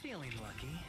Feeling lucky.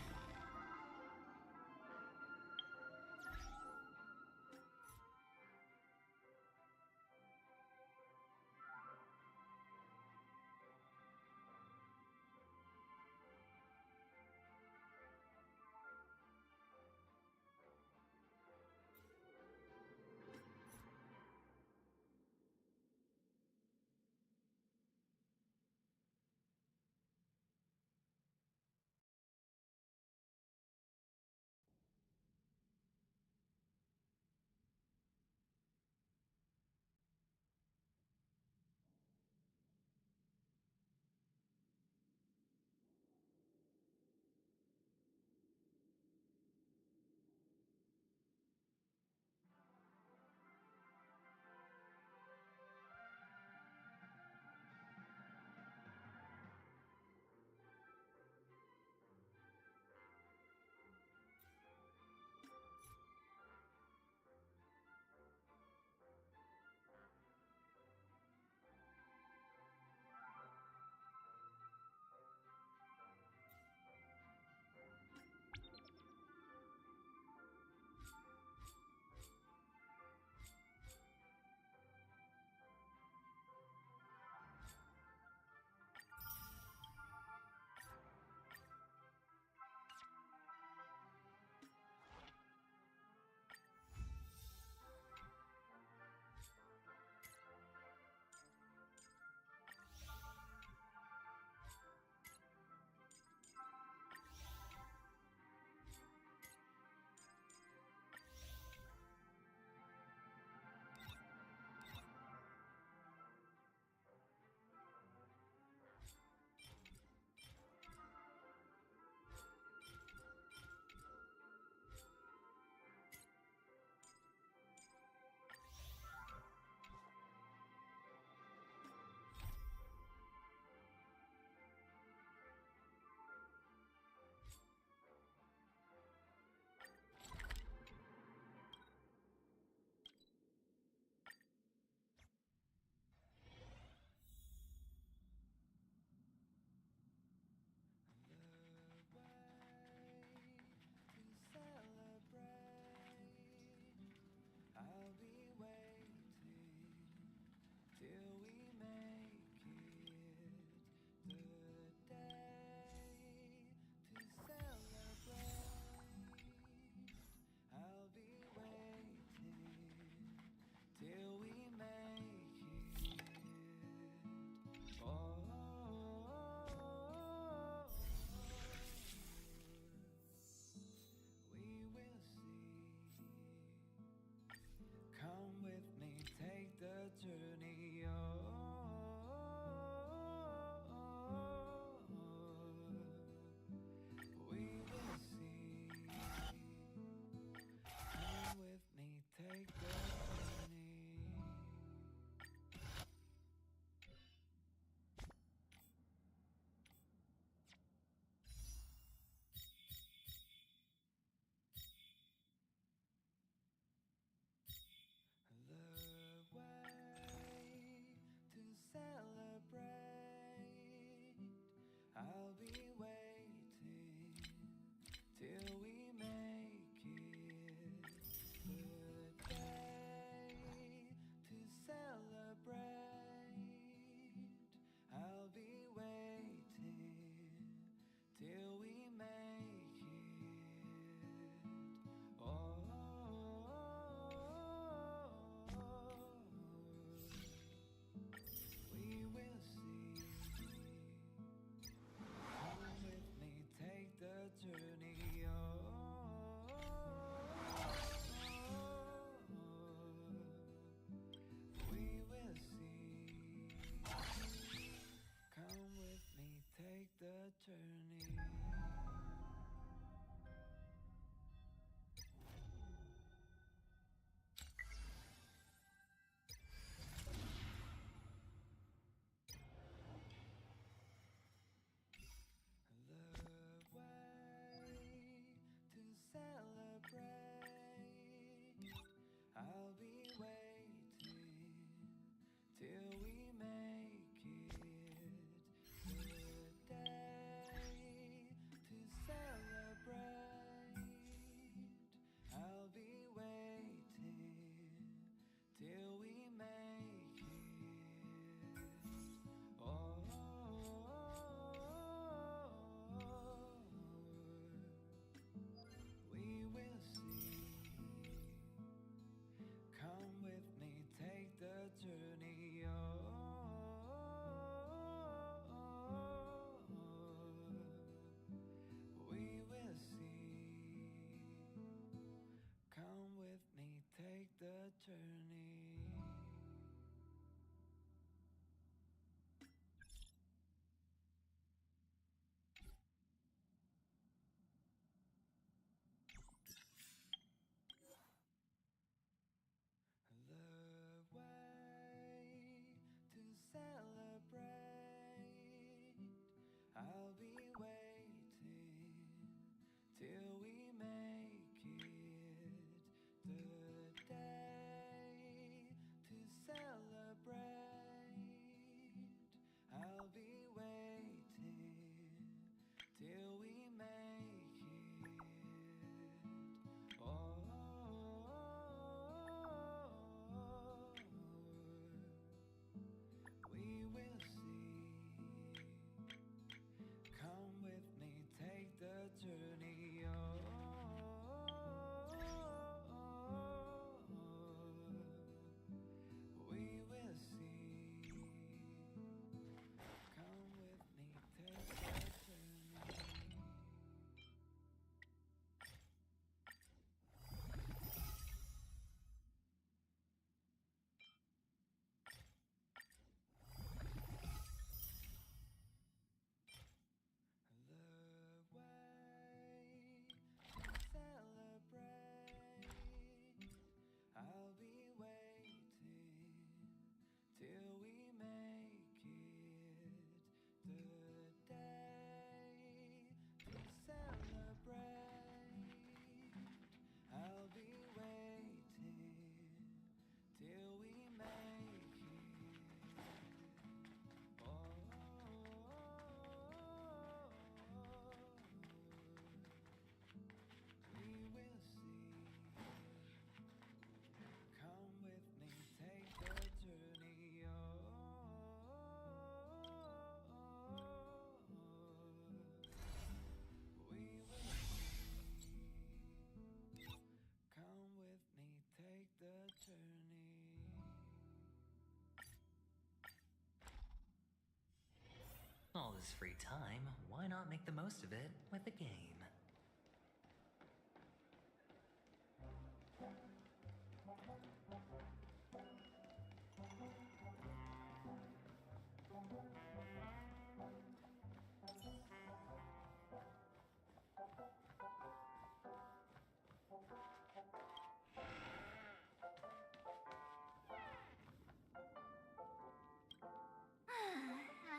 this free time, why not make the most of it with a game?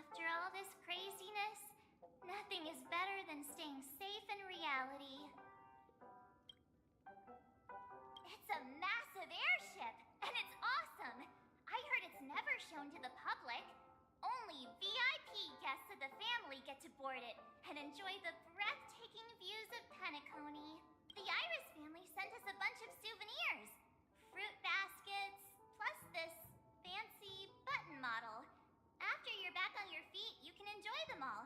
After all this craziness, nothing is better than staying safe in reality. It's a massive airship, and it's awesome! I heard it's never shown to the public. Only VIP guests of the family get to board it and enjoy the breathtaking views of Penacony. The Iris family sent us a bunch of souvenirs. Fruit baskets, plus this fancy button model. After you're back on your feet, you can enjoy them all.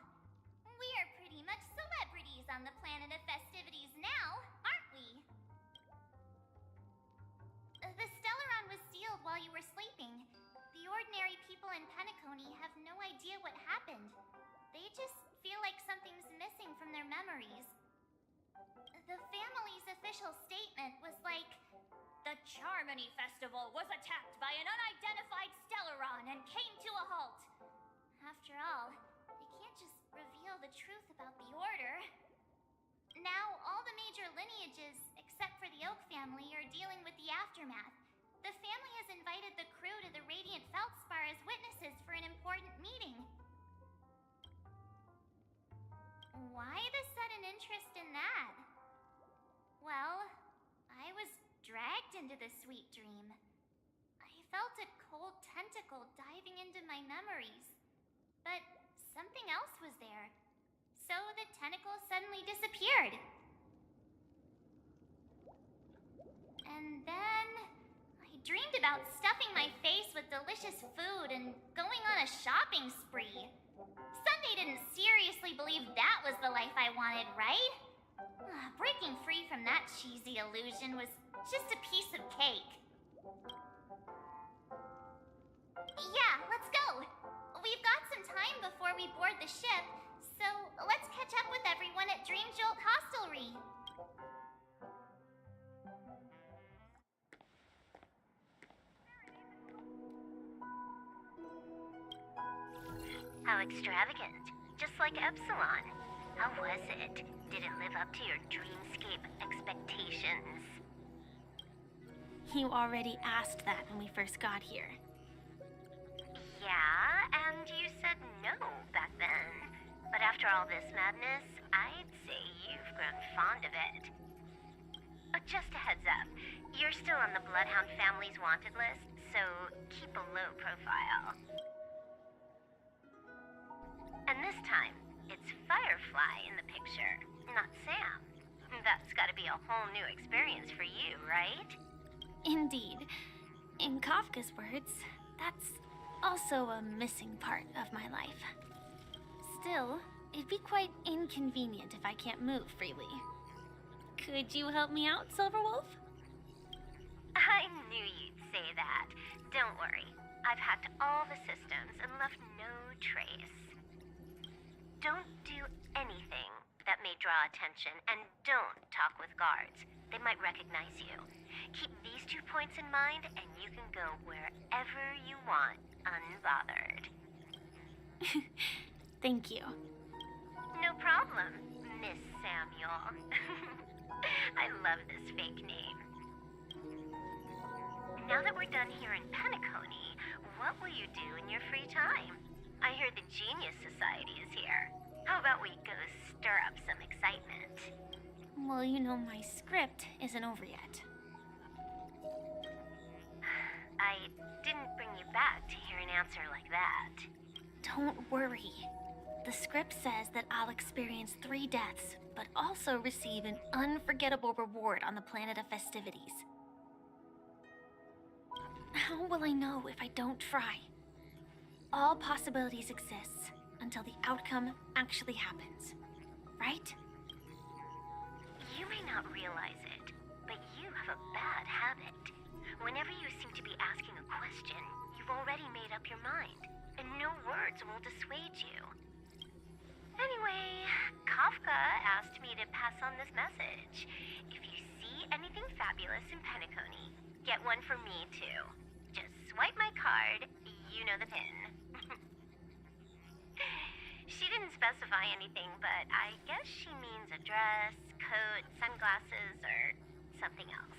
We are pretty much celebrities on the planet of festivities now, aren't we? The Stellaron was sealed while you were sleeping. The ordinary people in Penacony have no idea what happened. They just feel like something's missing from their memories. The family's official statement was like, "The Charmony Festival was attacked by an unidentified Stellaron and came to a halt." After all, they can't just reveal the truth about the Order. Now, all the major lineages, except for the Oak family, are dealing with the aftermath. The family has invited the crew to the Radiant Feldspar as witnesses for an important meeting. Why the sudden interest in that? Well, I was dragged into the sweet dream. I felt a cold tentacle diving into my memories. But something else was there. So the tentacle suddenly disappeared. And then I dreamed about stuffing my face with delicious food and going on a shopping spree. Sunday didn't seriously believe that was the life I wanted, right? Breaking free from that cheesy illusion was just a piece of cake. Yeah, let's go. We've got some time before we board the ship, so let's catch up with everyone at Dream Jolt Hostelry. How extravagant. Just like Epsilon. How was it? Did it live up to your dreamscape expectations? You already asked that when we first got here. Yeah, and you said no back then. But after all this madness, I'd say you've grown fond of it. Just a heads up, you're still on the Bloodhound family's wanted list, so keep a low profile. And this time, it's Firefly in the picture, not Sam. That's gotta be a whole new experience for you, right? Indeed. In Kafka's words, that's also a missing part of my life. Still, it'd be quite inconvenient if I can't move freely. Could you help me out, Silverwolf? I knew you'd say that. Don't worry. I've hacked all the systems and left no trace. Don't do anything that may draw attention, and don't talk with guards. They might recognize you. Keep these 2 points in mind, and you can go wherever you want, unbothered. Thank you. No problem, Miss Samuel. I love this fake name. Now that we're done here in Penacony, what will you do in your free time? I heard the Genius Society is here. How about we go stir up some excitement? Well, you know my script isn't over yet. I didn't bring you back to hear an answer like that. Don't worry. The script says that I'll experience 3 deaths, but also receive an unforgettable reward on the planet of festivities. How will I know if I don't try? All possibilities exist until the outcome actually happens, right? You may not realize it, but you have a bad habit. Whenever you seem to be asking a question, you've already made up your mind, and no words will dissuade you. Anyway, Kafka asked me to pass on this message. If you see anything fabulous in Penacony, get one for me too. Just swipe my card, you know the pin. She didn't specify anything, but I guess she means a dress, coat, sunglasses, or something else.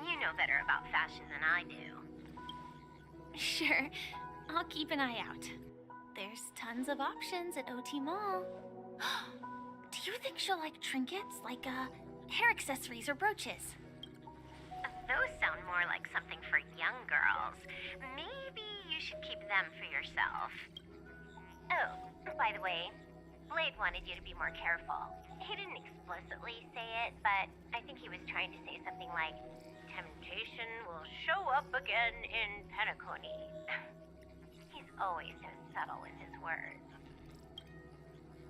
You know better about fashion than I do. Sure, I'll keep an eye out. There's tons of options at OT Mall. Do you think she'll like trinkets, like hair accessories or brooches? Those sound more like something for young girls. Maybe you should keep them for yourself. Oh, by the way, Blade wanted you to be more careful. He didn't explicitly say it, but I think he was trying to say something like, temptation will show up again in Penacony. He's always so subtle with his words.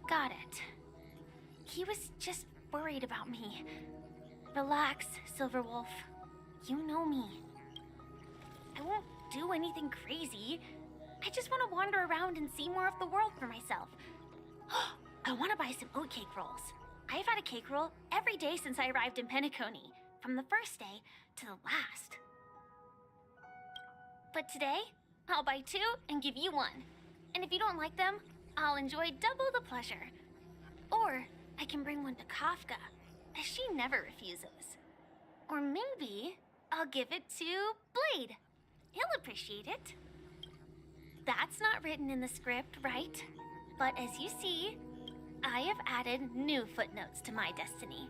Got it. He was just worried about me. Relax, Silverwolf. You know me. I won't do anything crazy. I just want to wander around and see more of the world for myself. I want to buy some oat cake rolls. I've had a cake roll every day since I arrived in Penacony, from the first day to the last. But today, I'll buy 2 and give you 1. And if you don't like them, I'll enjoy double the pleasure. Or I can bring one to Kafka, as she never refuses. Or maybe I'll give it to Blade. He'll appreciate it. That's not written in the script, right? But as you see, I have added new footnotes to my destiny.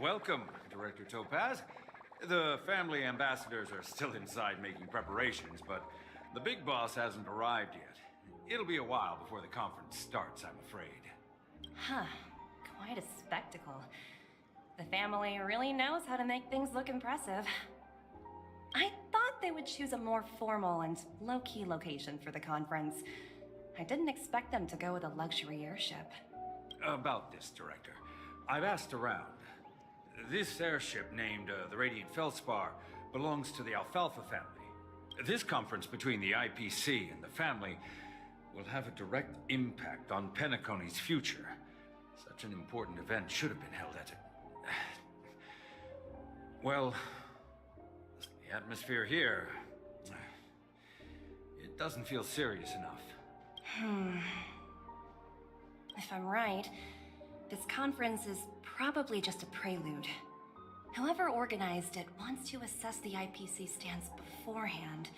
Welcome, Director Topaz. The family ambassadors are still inside making preparations, but the big boss hasn't arrived yet. It'll be a while before the conference starts, I'm afraid. Huh. Quite a spectacle. The family really knows how to make things look impressive. I thought they would choose a more formal and low-key location for the conference. I didn't expect them to go with a luxury airship. About this, Director. I've asked around. This airship, named the Radiant Feldspar, belongs to the Alfalfa family. This conference between the IPC and the family will have a direct impact on Penacony's future. Such an important event should have been held at it. Well, the atmosphere here, it doesn't feel serious enough. If I'm right, this conference is probably just a prelude. Whoever organized it wants to assess the IPC stance beforehand.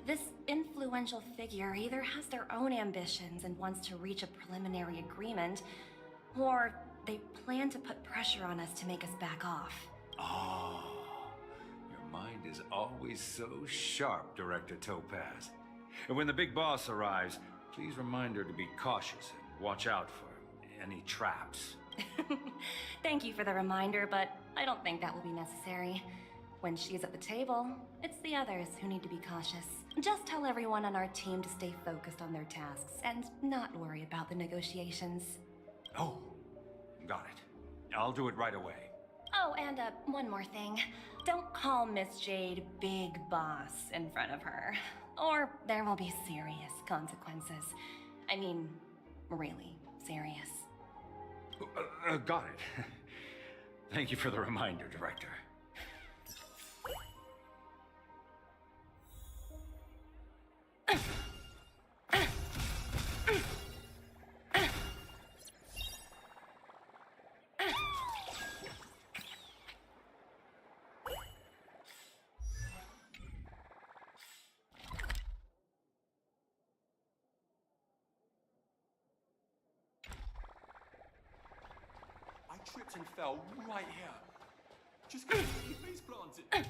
This influential figure either has their own ambitions and wants to reach a preliminary agreement, or they plan to put pressure on us to make us back off. Oh, your mind is always so sharp, Director Topaz. And when the big boss arrives, please remind her to be cautious and watch out for any traps. Thank you for the reminder, but I don't think that will be necessary. When she's at the table, it's the others who need to be cautious. Just tell everyone on our team to stay focused on their tasks and not worry about the negotiations. Oh, got it. I'll do it right away. Oh, and one more thing. Don't call Miss Jade Big Boss in front of her, or there will be serious consequences. I mean, really serious. Got it. Thank you for the reminder, Director. I tripped and fell right here. Just completely face planted.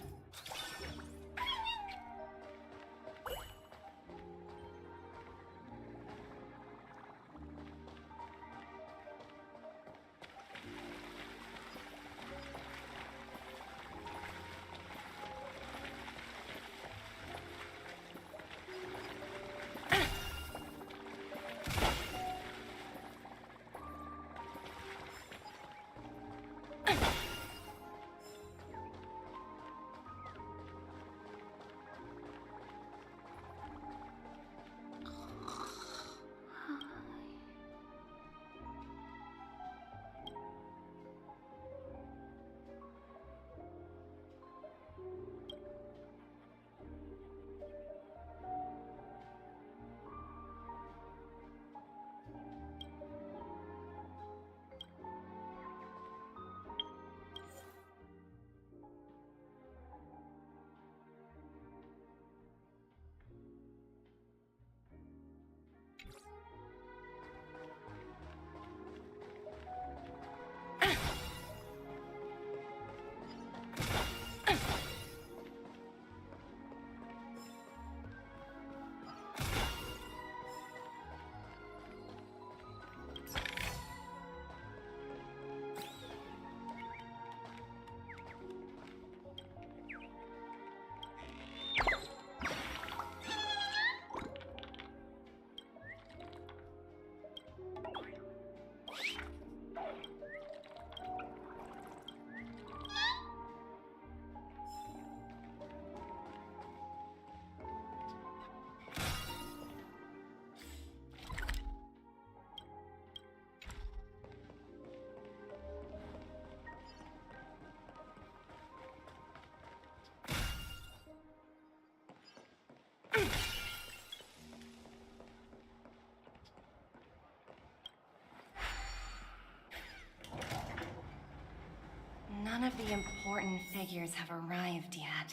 None of the important figures have arrived yet.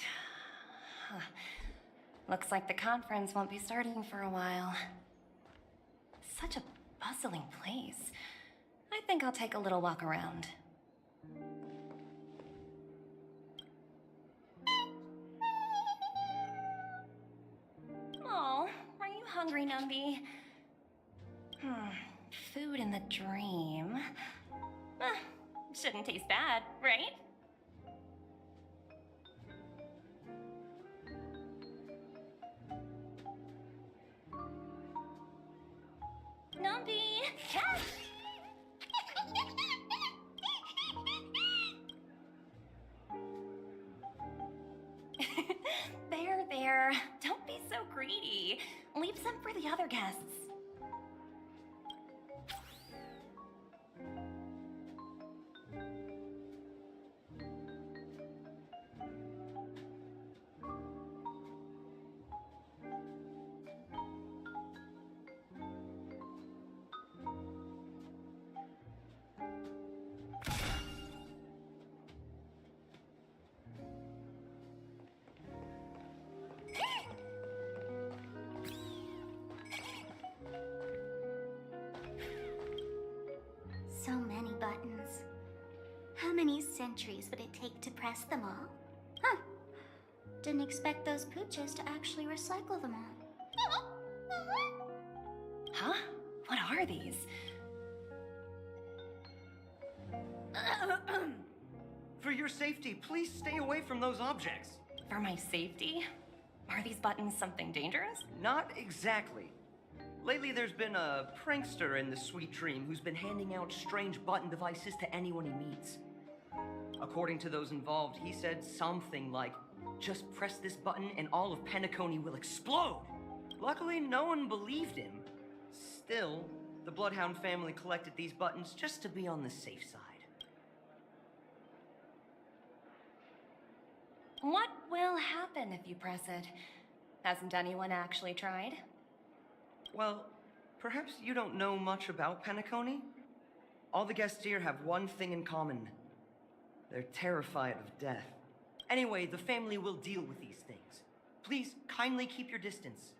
Huh. Looks like the conference won't be starting for a while. Such a bustling place. I think I'll take a little walk around. Oh, are you hungry, Numby? Food in the dream. Shouldn't taste bad, right? Numby! There. Don't be so greedy. Leave some for the other guests. So many buttons. How many centuries would it take to press them all? Huh. Didn't expect those pooches to actually recycle them all. Huh? What are these? For your safety, please stay away from those objects. For my safety? Are these buttons something dangerous? Not exactly. Lately, there's been a prankster in the Sweet Dream who's been handing out strange button devices to anyone he meets. According to those involved, he said something like, "Just press this button and all of Penacony will explode." Luckily, no one believed him. Still, the Bloodhound family collected these buttons just to be on the safe side. What will happen if you press it? Hasn't anyone actually tried? Well, perhaps you don't know much about Penacony? All the guests here have one thing in common. They're terrified of death. Anyway, the family will deal with these things. Please, kindly keep your distance.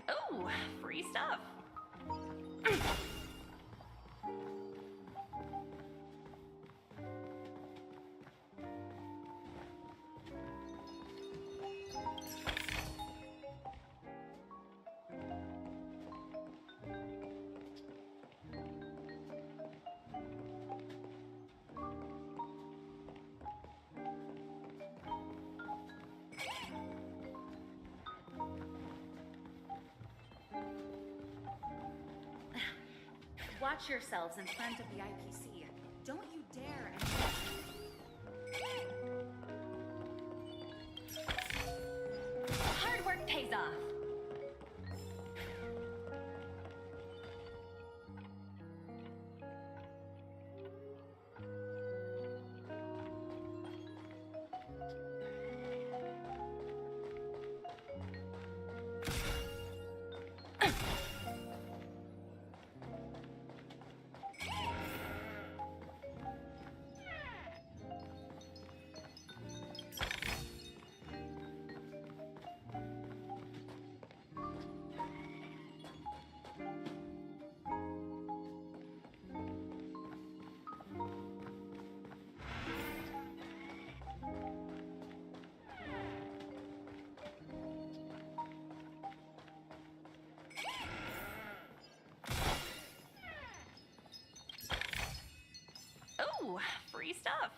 Oh, free stuff. Watch yourselves in front of the IPC. Don't you dare. Hard work pays off. Oh, free stuff.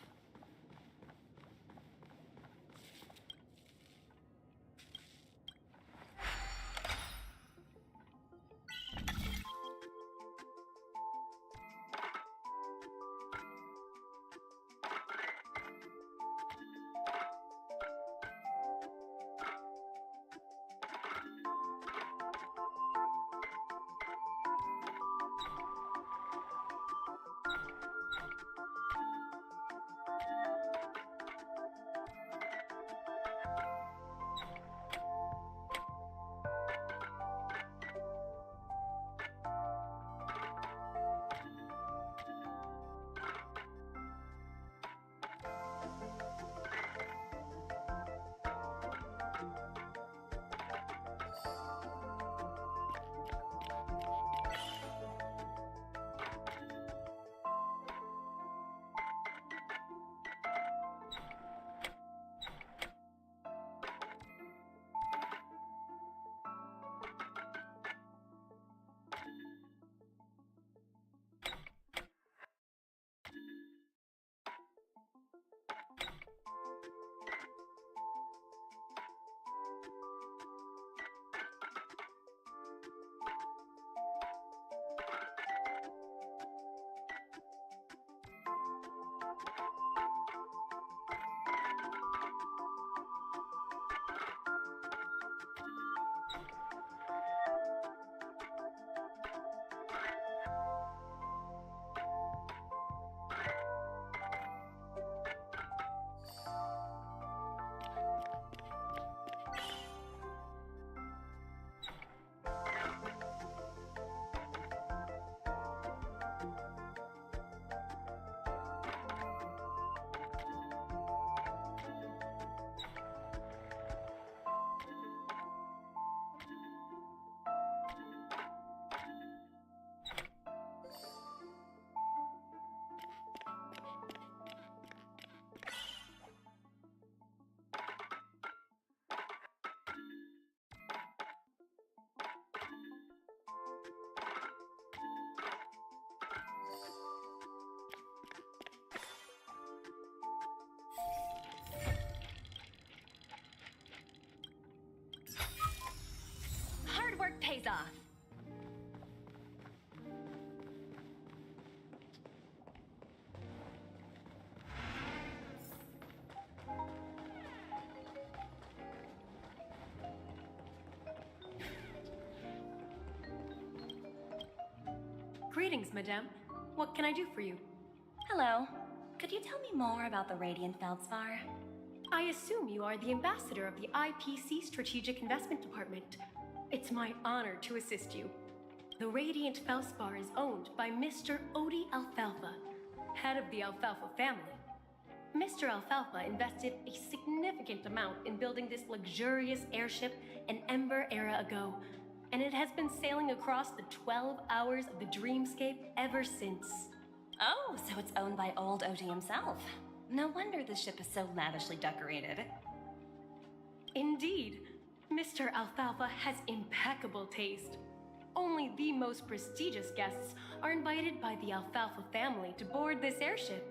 Greetings, madame. What can I do for you? Hello. Could you tell me more about the Radiant Feldspar? I assume you are the ambassador of the IPC Strategic Investment Department. It's my honor to assist you. The Radiant Feldspar is owned by Mr. Odie Alfalfa, head of the Alfalfa family. Mr. Alfalfa invested a significant amount in building this luxurious airship an Ember era ago, and it has been sailing across the 12 hours of the dreamscape ever since. Oh, so it's owned by old Odie himself. No wonder the ship is so lavishly decorated. Indeed, Mr. Alfalfa has impeccable taste. Only the most prestigious guests are invited by the Alfalfa family to board this airship.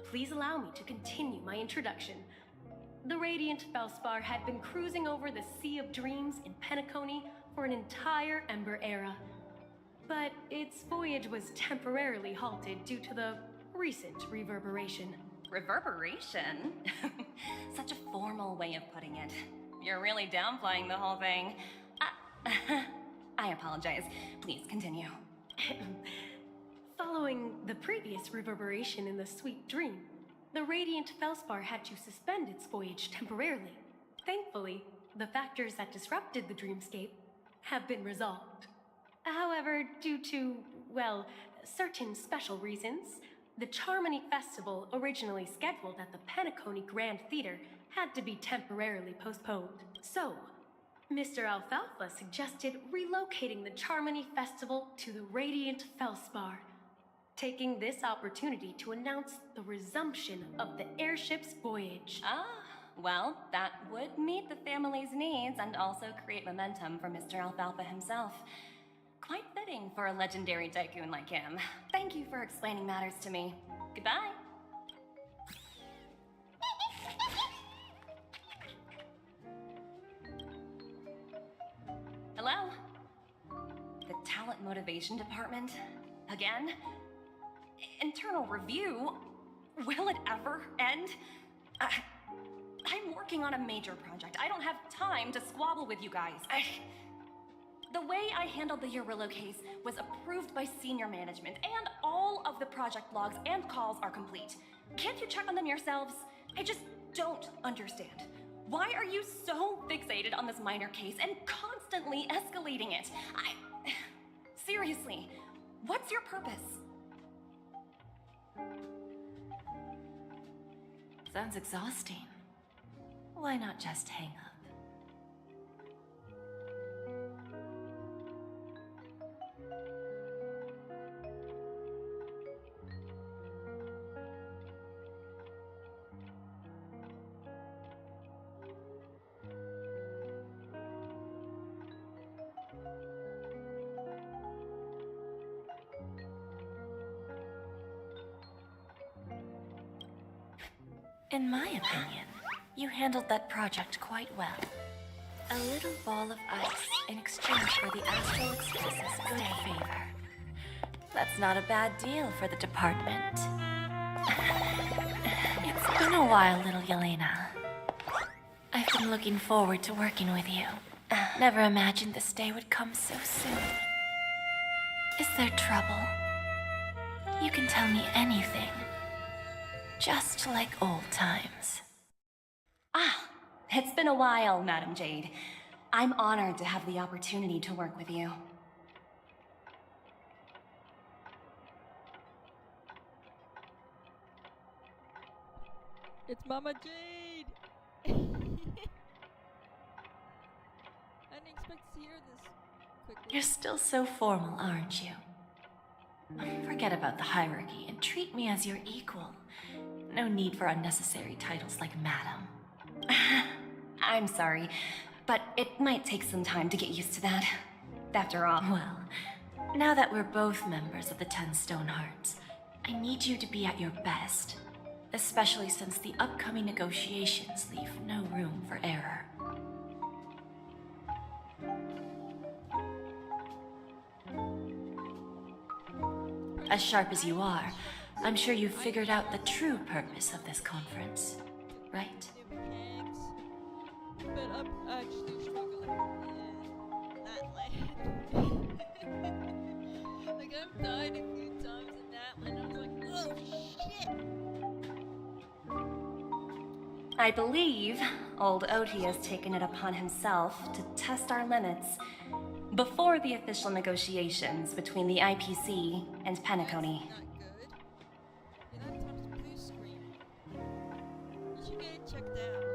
Please allow me to continue my introduction. The Radiant Feldspar had been cruising over the Sea of Dreams in Penacony for an entire Ember era. But its voyage was temporarily halted due to the recent reverberation. Reverberation? Such a formal way of putting it. You're really downplaying the whole thing. I apologize. Please continue. Following the previous reverberation in the Sweet Dream, the Radiant Feldspar had to suspend its voyage temporarily. Thankfully, the factors that disrupted the dreamscape have been resolved. However, due to, well, certain special reasons, the Charmony Festival, originally scheduled at the Penacony Grand Theater, had to be temporarily postponed. So, Mr. Alfalfa suggested relocating the Charmony Festival to the Radiant Feldspar, taking this opportunity to announce the resumption of the airship's voyage. Well, that would meet the family's needs and also create momentum for Mr. Alfalfa himself. Quite fitting for a legendary tycoon like him. Thank you for explaining matters to me. Goodbye. Hello? The Talent Motivation Department? Again? Internal review? Will it ever end? I'm working on a major project. I don't have time to squabble with you guys. The way I handled the Urillo case was approved by senior management, and all of the project logs and calls are complete. Can't you check on them yourselves? I just don't understand. Why are you so fixated on this minor case and constantly escalating it? Seriously, what's your purpose? Sounds exhausting. Why not just hang up? In my opinion, you handled that project quite well. A little ball of ice in exchange for the Astral Express's good favor. That's not a bad deal for the department. It's been a while, little Yelena. I've been looking forward to working with you. Never imagined this day would come so soon. Is there trouble? You can tell me anything. Just like old times. It's been a while, Madam Jade. I'm honored to have the opportunity to work with you. It's Mama Jade! I didn't expect to hear this quickly. You're still so formal, aren't you? Forget about the hierarchy and treat me as your equal. No need for unnecessary titles like Madam. I'm sorry, but it might take some time to get used to that. After all... Well, now that we're both members of the 10 Stone Hearts, I need you to be at your best. Especially since the upcoming negotiations leave no room for error. As sharp as you are, I'm sure you've figured out the true purpose of this conference, right? Thanks. But I'm actually struggling in that land. Like, I've died a few times in that land. I was like, oh shit! I believe old Oti has taken it upon himself to test our limits before the official negotiations between the IPC and Penacony. Not good. Yeah, that time's blue screen. You should get it checked out.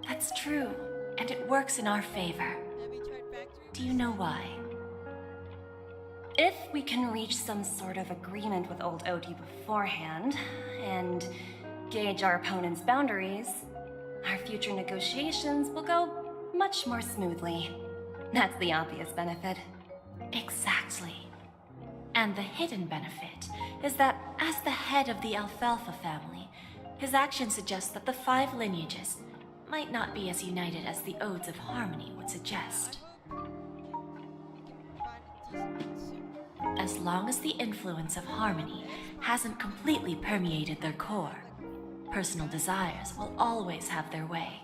That's true, and it works in our favor. Have you tried factory? Do you know why? If we can reach some sort of agreement with old Oti beforehand, and gauge our opponent's boundaries, our future negotiations will go much more smoothly. That's the obvious benefit. Exactly. And the hidden benefit is that as the head of the Alfalfa family, his actions suggest that the 5 lineages might not be as united as the Odes of Harmony would suggest. As long as the influence of Harmony hasn't completely permeated their core, personal desires will always have their way.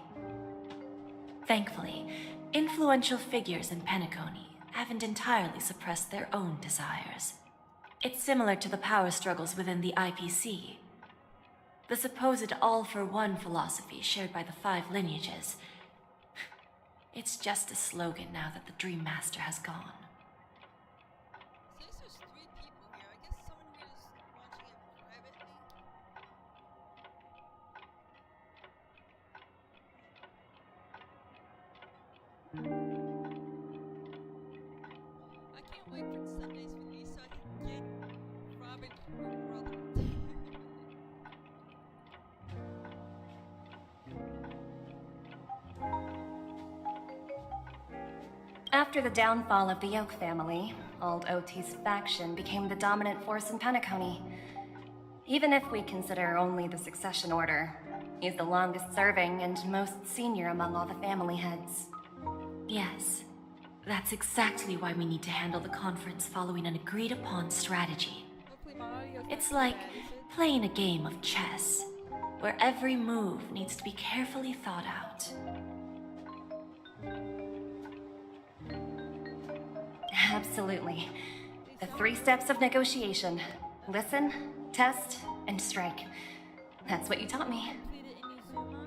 Thankfully, influential figures in Penacony haven't entirely suppressed their own desires. It's similar to the power struggles within the IPC. The supposed all-for-one philosophy shared by the 5 lineages. It's just a slogan now that the Dream Master has gone. Since there's 3 people here, I guess someone here is watching it privately. I can't wait for Sunday's release so I can get Robin's brother. After the downfall of the Yoke family, old Oti's faction became the dominant force in Penacony. Even if we consider only the succession order, he's the longest serving and most senior among all the family heads. Yes, that's exactly why we need to handle the conference following an agreed-upon strategy. Hopefully my audio's It's not like bad, is it? playing a game of chess, where every move needs to be carefully thought out. Absolutely. The 3 steps of negotiation. Listen, test, and strike. That's what you taught me. Completed Inuzuma.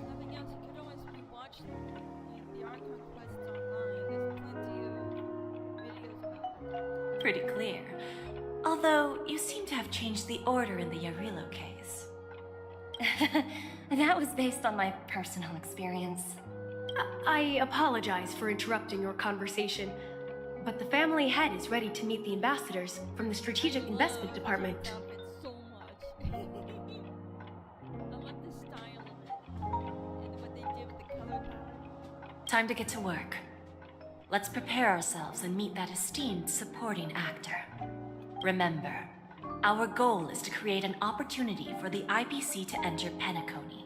Nothing else, you could always rewatch the Unconquered online. There's plenty of videos about it. Pretty clear. Although, you seem to have changed the order in the Yarilo case. That was based on my personal experience. I apologize for interrupting your conversation, but the family head is ready to meet the ambassadors from the Strategic Investment Department. Outfit so much. I like the style of it. And what they did with the color palette. Time to get to work. Let's prepare ourselves and meet that esteemed supporting actor. Remember, our goal is to create an opportunity for the IPC to enter Penacony.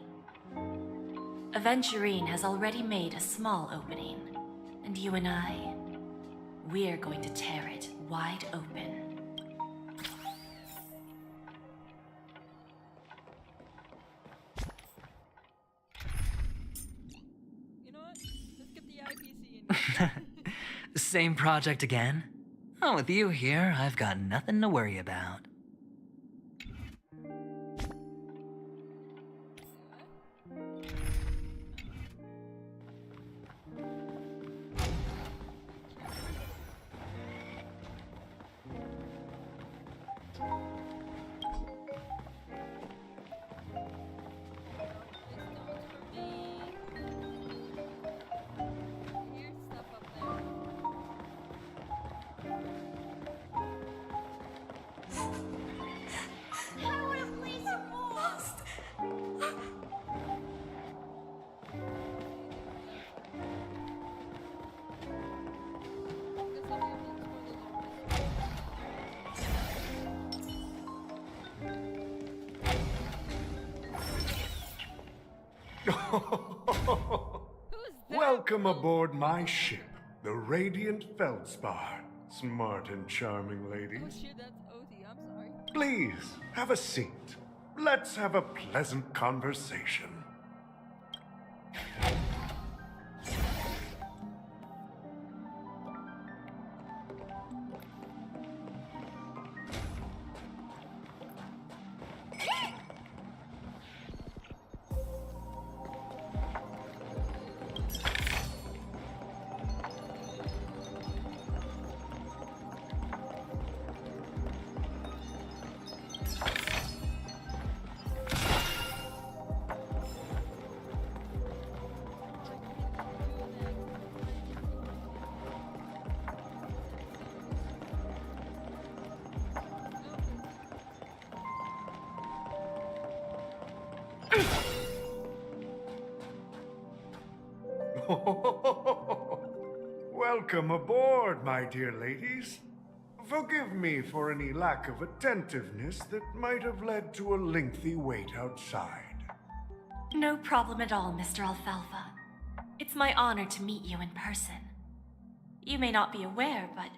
Aventurine has already made a small opening, and you and I, we're going to tear it wide open. You know what? Let's get the IPC in here. Same project again? Oh, with you here, I've got nothing to worry about. Here's stuff up there. I want to play some more. Guess I'll be able to explore those areas. Who's Welcome aboard my ship, the Radiant Feldspar. Smart and charming ladies. Oh shit, that's OT. I'm sorry. Please, have a seat. Let's have a pleasant conversation. Welcome aboard, my dear ladies. Forgive me for any lack of attentiveness that might have led to a lengthy wait outside. No problem at all, Mr. Alfalfa. It's my honor to meet you in person. You may not be aware, but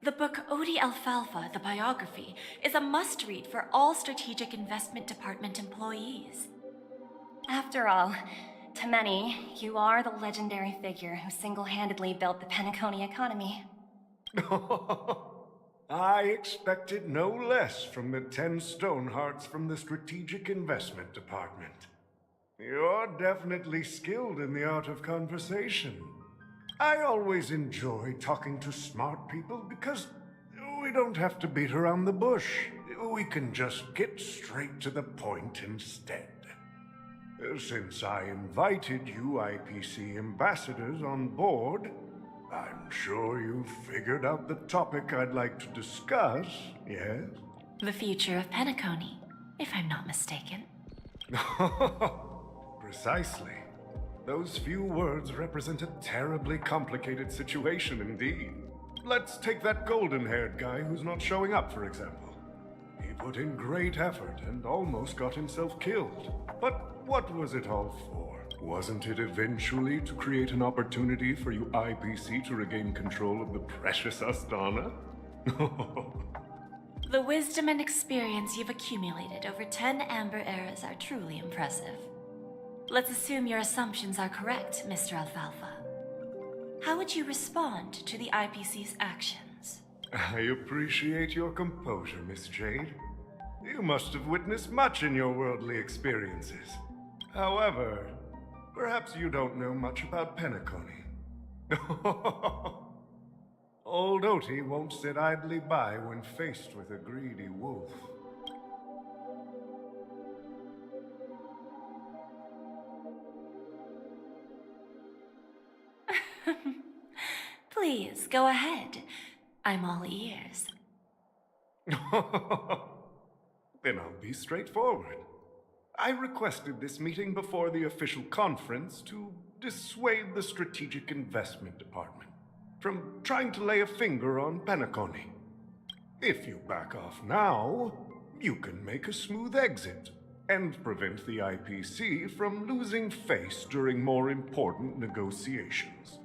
the book Odie Alfalfa, the biography, is a must-read for all Strategic Investment Department employees. After all, to many, you are the legendary figure who single-handedly built the Penacony economy. I expected no less from the 10 Stonehearts from the Strategic Investment Department. You're definitely skilled in the art of conversation. I always enjoy talking to smart people because we don't have to beat around the bush. We can just get straight to the point instead. Since I invited you IPC ambassadors on board, I'm sure you've figured out the topic I'd like to discuss, yes? The future of Penacony, if I'm not mistaken. Precisely. Those few words represent a terribly complicated situation indeed. Let's take that golden-haired guy who's not showing up, for example. He put in great effort and almost got himself killed. But what was it all for? Wasn't it eventually to create an opportunity for you IPC to regain control of the precious Astana? The wisdom and experience you've accumulated over 10 Amber Eras are truly impressive. Let's assume your assumptions are correct, Mr. Alfalfa. How would you respond to the IPC's actions? I appreciate your composure, Miss Jade. You must have witnessed much in your worldly experiences. However, perhaps you don't know much about Penacony. Old Oti won't sit idly by when faced with a greedy wolf. Please, go ahead. I'm all ears. Then I'll be straightforward. I requested this meeting before the official conference to dissuade the Strategic Investment Department from trying to lay a finger on Penacony. If you back off now, you can make a smooth exit and prevent the IPC from losing face during more important negotiations.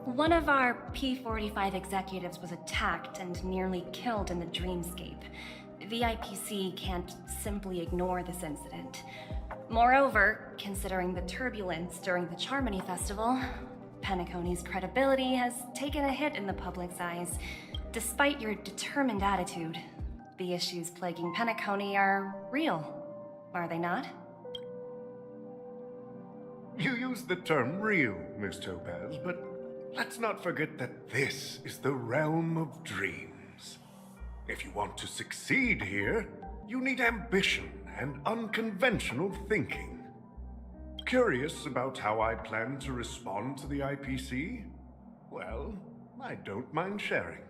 One of our P-45 executives was attacked and nearly killed in the dreamscape. The IPC can't simply ignore this incident. Moreover, considering the turbulence during the Charmony Festival, Penacony's credibility has taken a hit in the public's eyes. Despite your determined attitude, the issues plaguing Penacony are real, are they not? You used the term real, Miss Topaz, but let's not forget that this is the realm of dreams. If you want to succeed here, you need ambition and unconventional thinking. Curious about how I plan to respond to the IPC? Well, I don't mind sharing.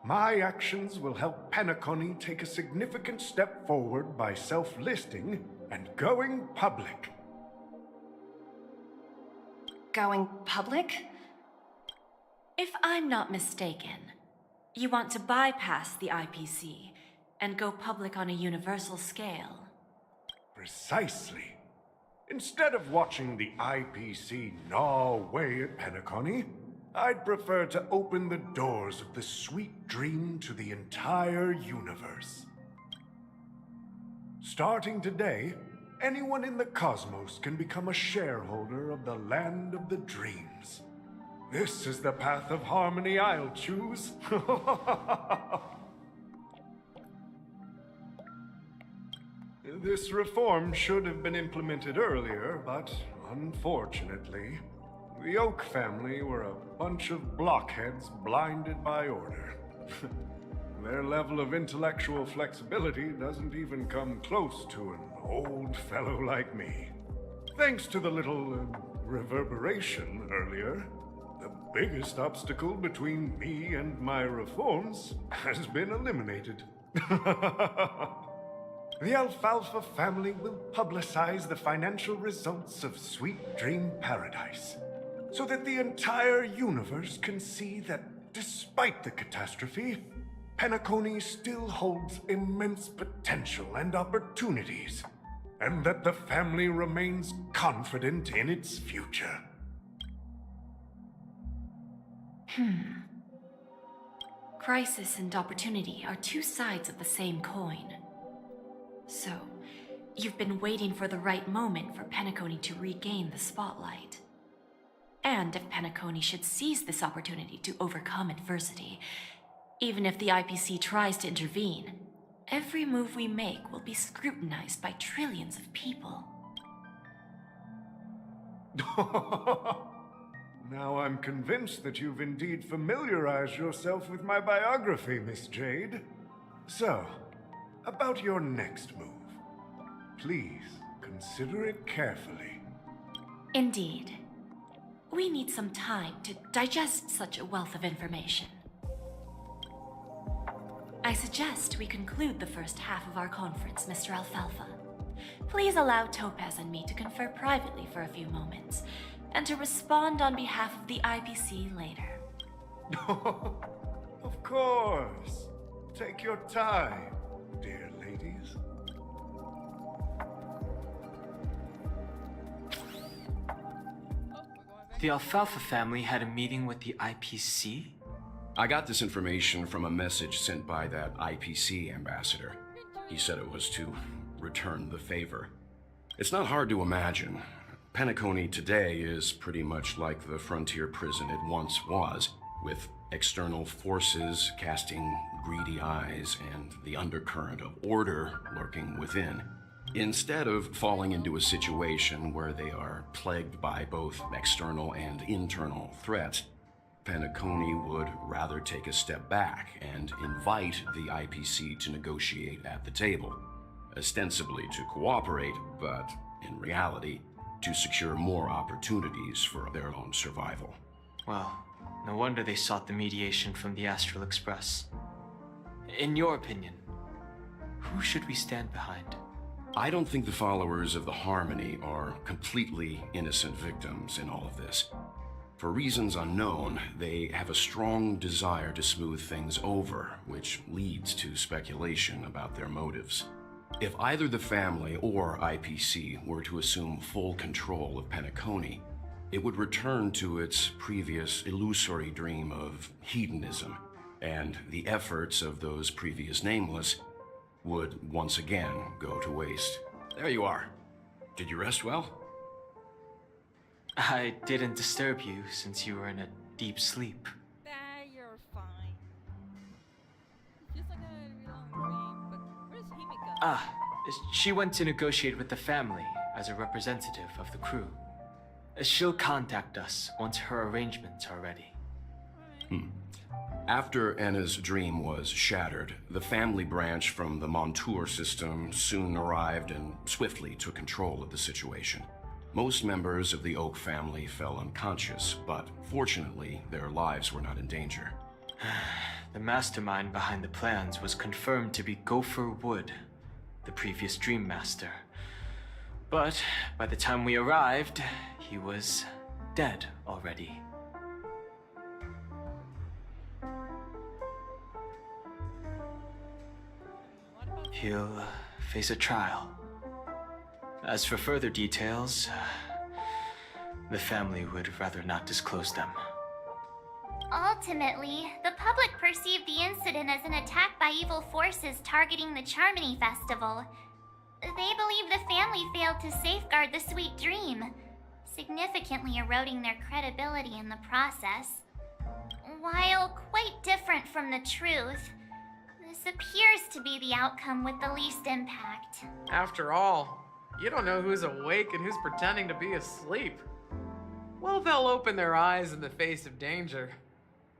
My actions will help Penacony take a significant step forward by self-listing and going public. going public? If I'm not mistaken, you want to bypass the IPC and go public on a universal scale. Precisely. Instead of watching the IPC gnaw away at Penacony, I'd prefer to open the doors of the sweet dream to the entire universe. Starting today, anyone in the cosmos can become a shareholder of the land of the dreams. This is the path of harmony I'll choose. This reform should have been implemented earlier, but unfortunately, the Oak family were a bunch of blockheads blinded by order. Their level of intellectual flexibility doesn't even come close to an old fellow like me. Thanks to the little reverberation earlier, the biggest obstacle between me and my reforms has been eliminated. The Alfalfa family will publicize the financial results of Sweet Dream Paradise, so that the entire universe can see that despite the catastrophe, Penacony still holds immense potential and opportunities, and that the family remains confident in its future. Crisis and opportunity are two sides of the same coin. So, you've been waiting for the right moment for Penacony to regain the spotlight. And if Penacony should seize this opportunity to overcome adversity, even if the IPC tries to intervene, every move we make will be scrutinized by trillions of people. Now I'm convinced that you've indeed familiarized yourself with my biography, Miss Jade. So, about your next move. Please consider it carefully. Indeed. We need some time to digest such a wealth of information. I suggest we conclude the first half of our conference, Mr. Alfalfa. Please allow Topaz and me to confer privately for a few moments, and to respond on behalf of the IPC later. Of course. Take your time, dear ladies. The Alfalfa family had a meeting with the IPC? I got this information from a message sent by that IPC ambassador. He said it was to return the favor. It's not hard to imagine. Penacony today is pretty much like the frontier prison it once was, with external forces casting greedy eyes and the undercurrent of order lurking within. Instead of falling into a situation where they are plagued by both external and internal threats, Penacony would rather take a step back and invite the IPC to negotiate at the table, ostensibly to cooperate, but in reality, to secure more opportunities for their own survival. Well, no wonder they sought the mediation from the Astral Express. In your opinion, who should we stand behind? I don't think the followers of the Harmony are completely innocent victims in all of this. For reasons unknown, they have a strong desire to smooth things over, which leads to speculation about their motives. If either the family or IPC were to assume full control of Penacony, it would return to its previous illusory dream of hedonism, and the efforts of those previous nameless would once again go to waste. There you are. Did you rest well? I didn't disturb you since you were in a deep sleep. You're fine. It's just like a really long dream, but where's Himika? Ah, she went to negotiate with the family as a representative of the crew. She'll contact us once her arrangements are ready. After Anna's dream was shattered, the family branch from the Montour system soon arrived and swiftly took control of the situation. Most members of the Oak family fell unconscious, but fortunately, their lives were not in danger. The mastermind behind the plans was confirmed to be Gopher Wood, the previous Dream Master. But by the time we arrived, he was dead already. He'll face a trial. As for further details, the family would rather not disclose them. Ultimately, the public perceived the incident as an attack by evil forces targeting the Charmony Festival. They believe the family failed to safeguard the sweet dream, significantly eroding their credibility in the process. While quite different from the truth, this appears to be the outcome with the least impact. After all, you don't know who's awake and who's pretending to be asleep. Well, they'll open their eyes in the face of danger.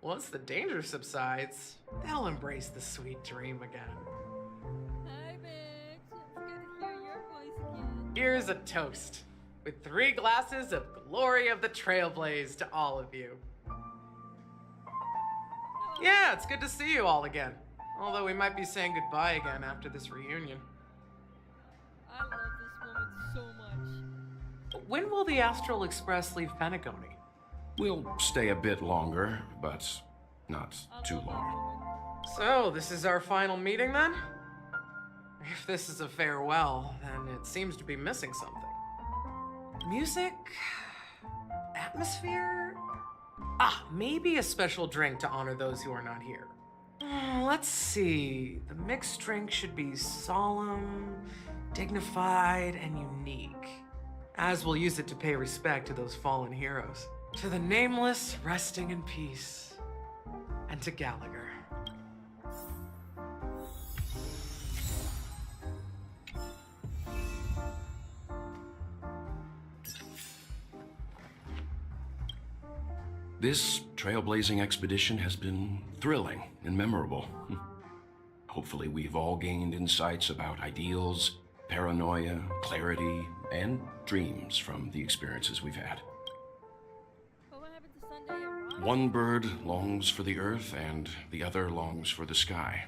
Once the danger subsides, they'll embrace the sweet dream again. Hi, Max. It's good to hear your voice again. Here's a toast, with 3 glasses of glory of the Trailblaze to all of you. Yeah, it's good to see you all again. Although we might be saying goodbye again after this reunion. I love this moment so much. When will the Astral Express leave Penacony? We'll stay a bit longer, but not too long. So, this is our final meeting then? If this is a farewell, then it seems to be missing something. Music? Atmosphere? Maybe a special drink to honor those who are not here. Let's see. The mixed drink should be solemn, dignified, and unique. As we'll use it to pay respect to those fallen heroes. To the nameless, resting in peace. And to Gallagher. This trailblazing expedition has been thrilling and memorable. Hopefully we've all gained insights about ideals, paranoia, clarity, and dreams from the experiences we've had. But what happened to Sunday and Rob? One bird longs for the earth and the other longs for the sky.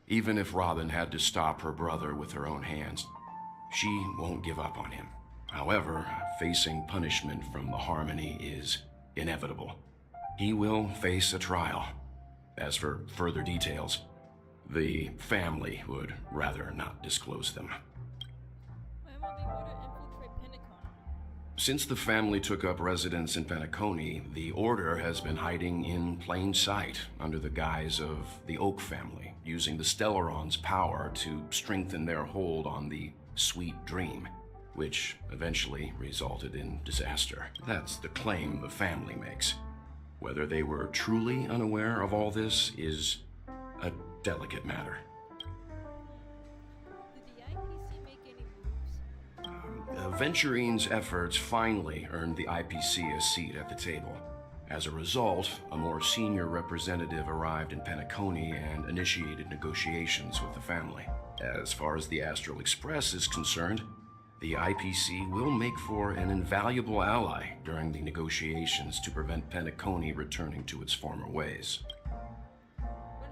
Even if Robin had to stop her brother with her own hands, she won't give up on him. However, facing punishment from the Harmony is inevitable. He will face a trial. As for further details, the family would rather not disclose them. Why won't they order infiltrate Penacony? Since the family took up residence in Penacony, the Order has been hiding in plain sight under the guise of the Oak family, using the Stellaron's power to strengthen their hold on the Sweet Dream, which eventually resulted in disaster. That's the claim the family makes. Whether they were truly unaware of all this is a delicate matter. Did the IPC make any moves? Venturine's efforts finally earned the IPC a seat at the table. As a result, a more senior representative arrived in Penacony and initiated negotiations with the family. As far as the Astral Express is concerned, the IPC will make for an invaluable ally during the negotiations to prevent Penacony returning to its former ways. What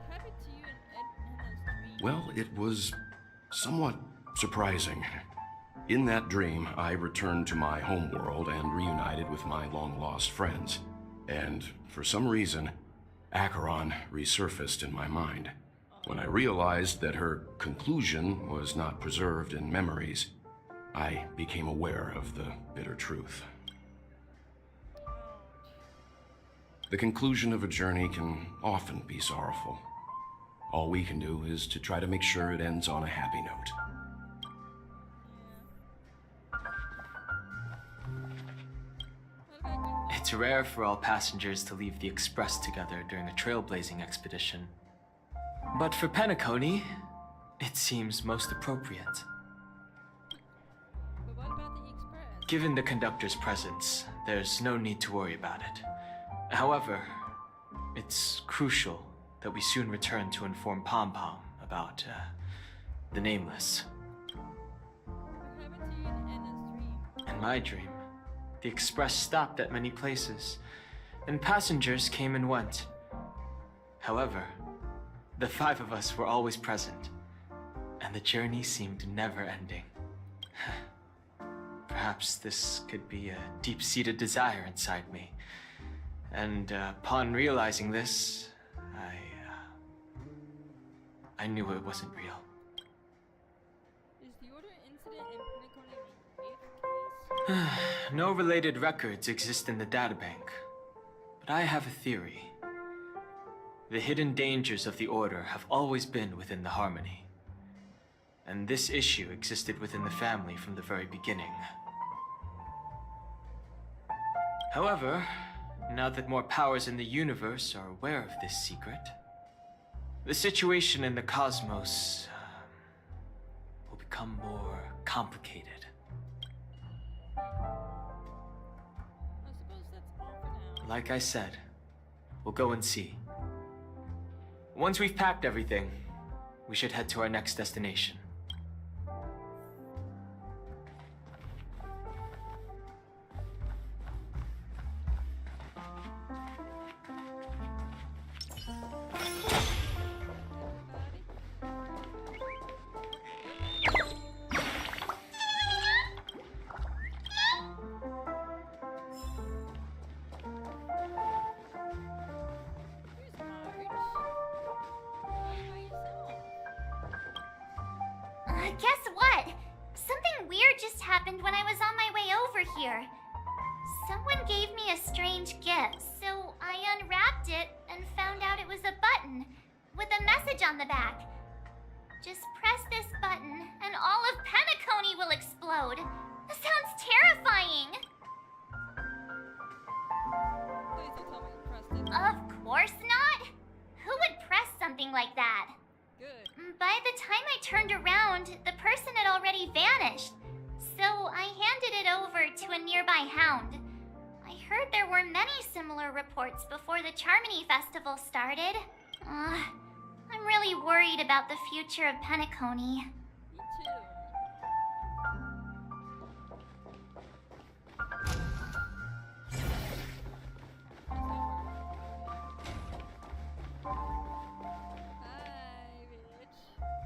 happened to you and Edna's dream? Well, it was somewhat surprising. In that dream, I returned to my homeworld and reunited with my long-lost friends. And for some reason, Acheron resurfaced in my mind. When I realized that her conclusion was not preserved in memories, I became aware of the bitter truth. The conclusion of a journey can often be sorrowful. All we can do is to try to make sure it ends on a happy note. It's rare for all passengers to leave the Express together during a trailblazing expedition. But for Penacony, it seems most appropriate. But what about the Express? Given the conductor's presence, there's no need to worry about it. However, it's crucial that we soon return to inform Pom Pom about, the Nameless. What happened to you in Edna's dream? In my dream, the Express stopped at many places, and passengers came and went. However, the 5 of us were always present, and the journey seemed never ending. Perhaps this could be a deep-seated desire inside me. And upon realizing this, I knew it wasn't real. Is the Order incident in Penacony a rape case? No related records exist in the databank, but I have a theory. The hidden dangers of the Order have always been within the Harmony, and this issue existed within the family from the very beginning. However, now that more powers in the universe are aware of this secret, the situation in the cosmos will become more complicated. I suppose that's all for now. Like I said, we'll go and see. Once we've packed everything, we should head to our next destination. Guess what? Something weird just happened when I was on my way over here. Someone gave me a strange gift, so I unwrapped it and found out it was a button with a message on the back. Just press this button and all of Penacony will explode. That sounds terrifying. Please don't tell me you pressed it. Of course not. Who would press something like that? Good. By the time I turned around, the person had already vanished. So I handed it over to a nearby hound. I heard there were many similar reports before the Charmony Festival started. I'm really worried about the future of Penacony. Me too. Hi, bitch.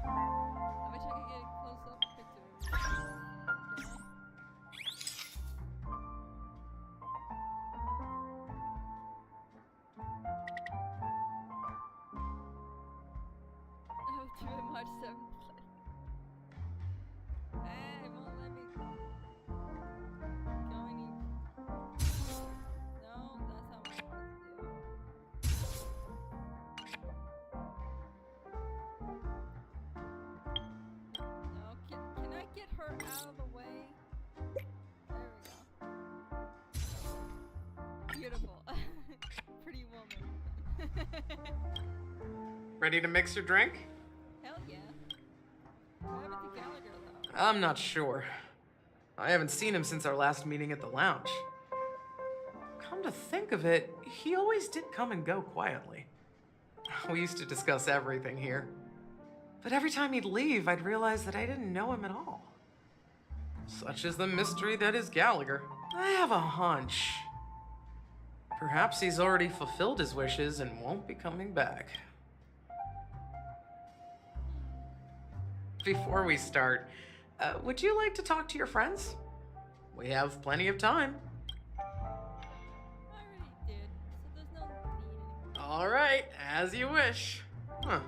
I wish I could get a close-up picture. Oh, too much 7th. Hey, it won't let me go any. No, that's not what I wanted to do. No, can I get her out of the way? There we go. Beautiful. Pretty woman. Ready to mix your drink? Hell yeah. What happened to Gallagher though? I'm not sure. I haven't seen him since our last meeting at the lounge. Come to think of it, he always did come and go quietly. We used to discuss everything here. But every time he'd leave, I'd realize that I didn't know him at all. Such is the mystery that is Gallagher. I have a hunch. Perhaps he's already fulfilled his wishes and won't be coming back. Before we start, would you like to talk to your friends? We have plenty of time. I already did, so there's no need anymore. All right, as you wish. Huh.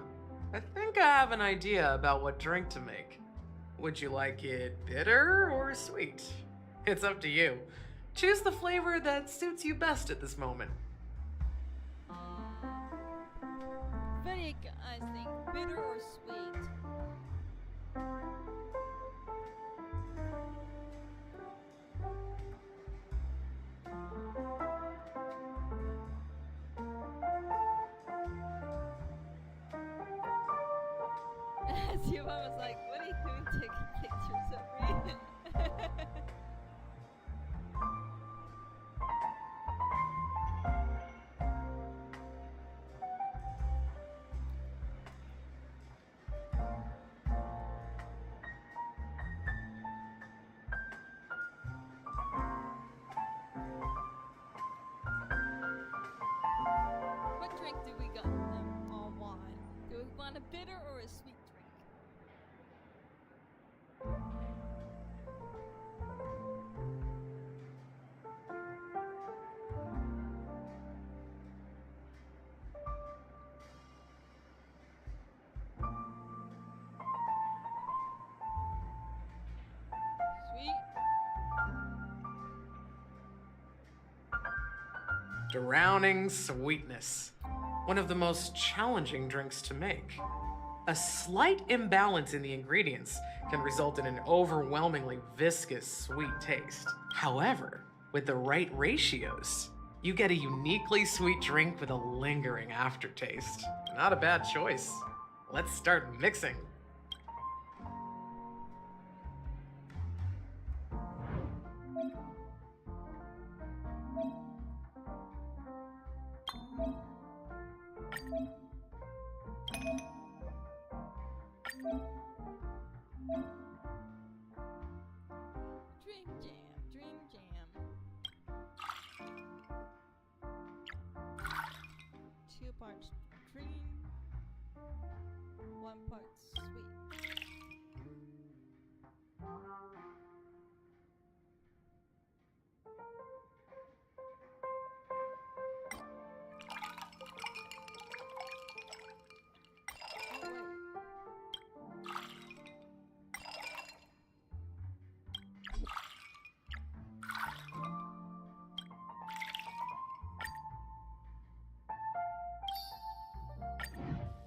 I think I have an idea about what drink to make. Would you like it bitter or sweet? It's up to you. Choose the flavor that suits you best at this moment. What do you guys think? Bitter or sweet? Your mom was like, what are you doing taking pictures of me? What drink do we got them all want? Do we want a bitter or a sweet drink? Drowning sweetness. One of the most challenging drinks to make. A slight imbalance in the ingredients can result in an overwhelmingly viscous sweet taste. However, with the right ratios, you get a uniquely sweet drink with a lingering aftertaste. Not a bad choice. Let's start mixing. Dream jam. 2 parts dream, 1 part sweet.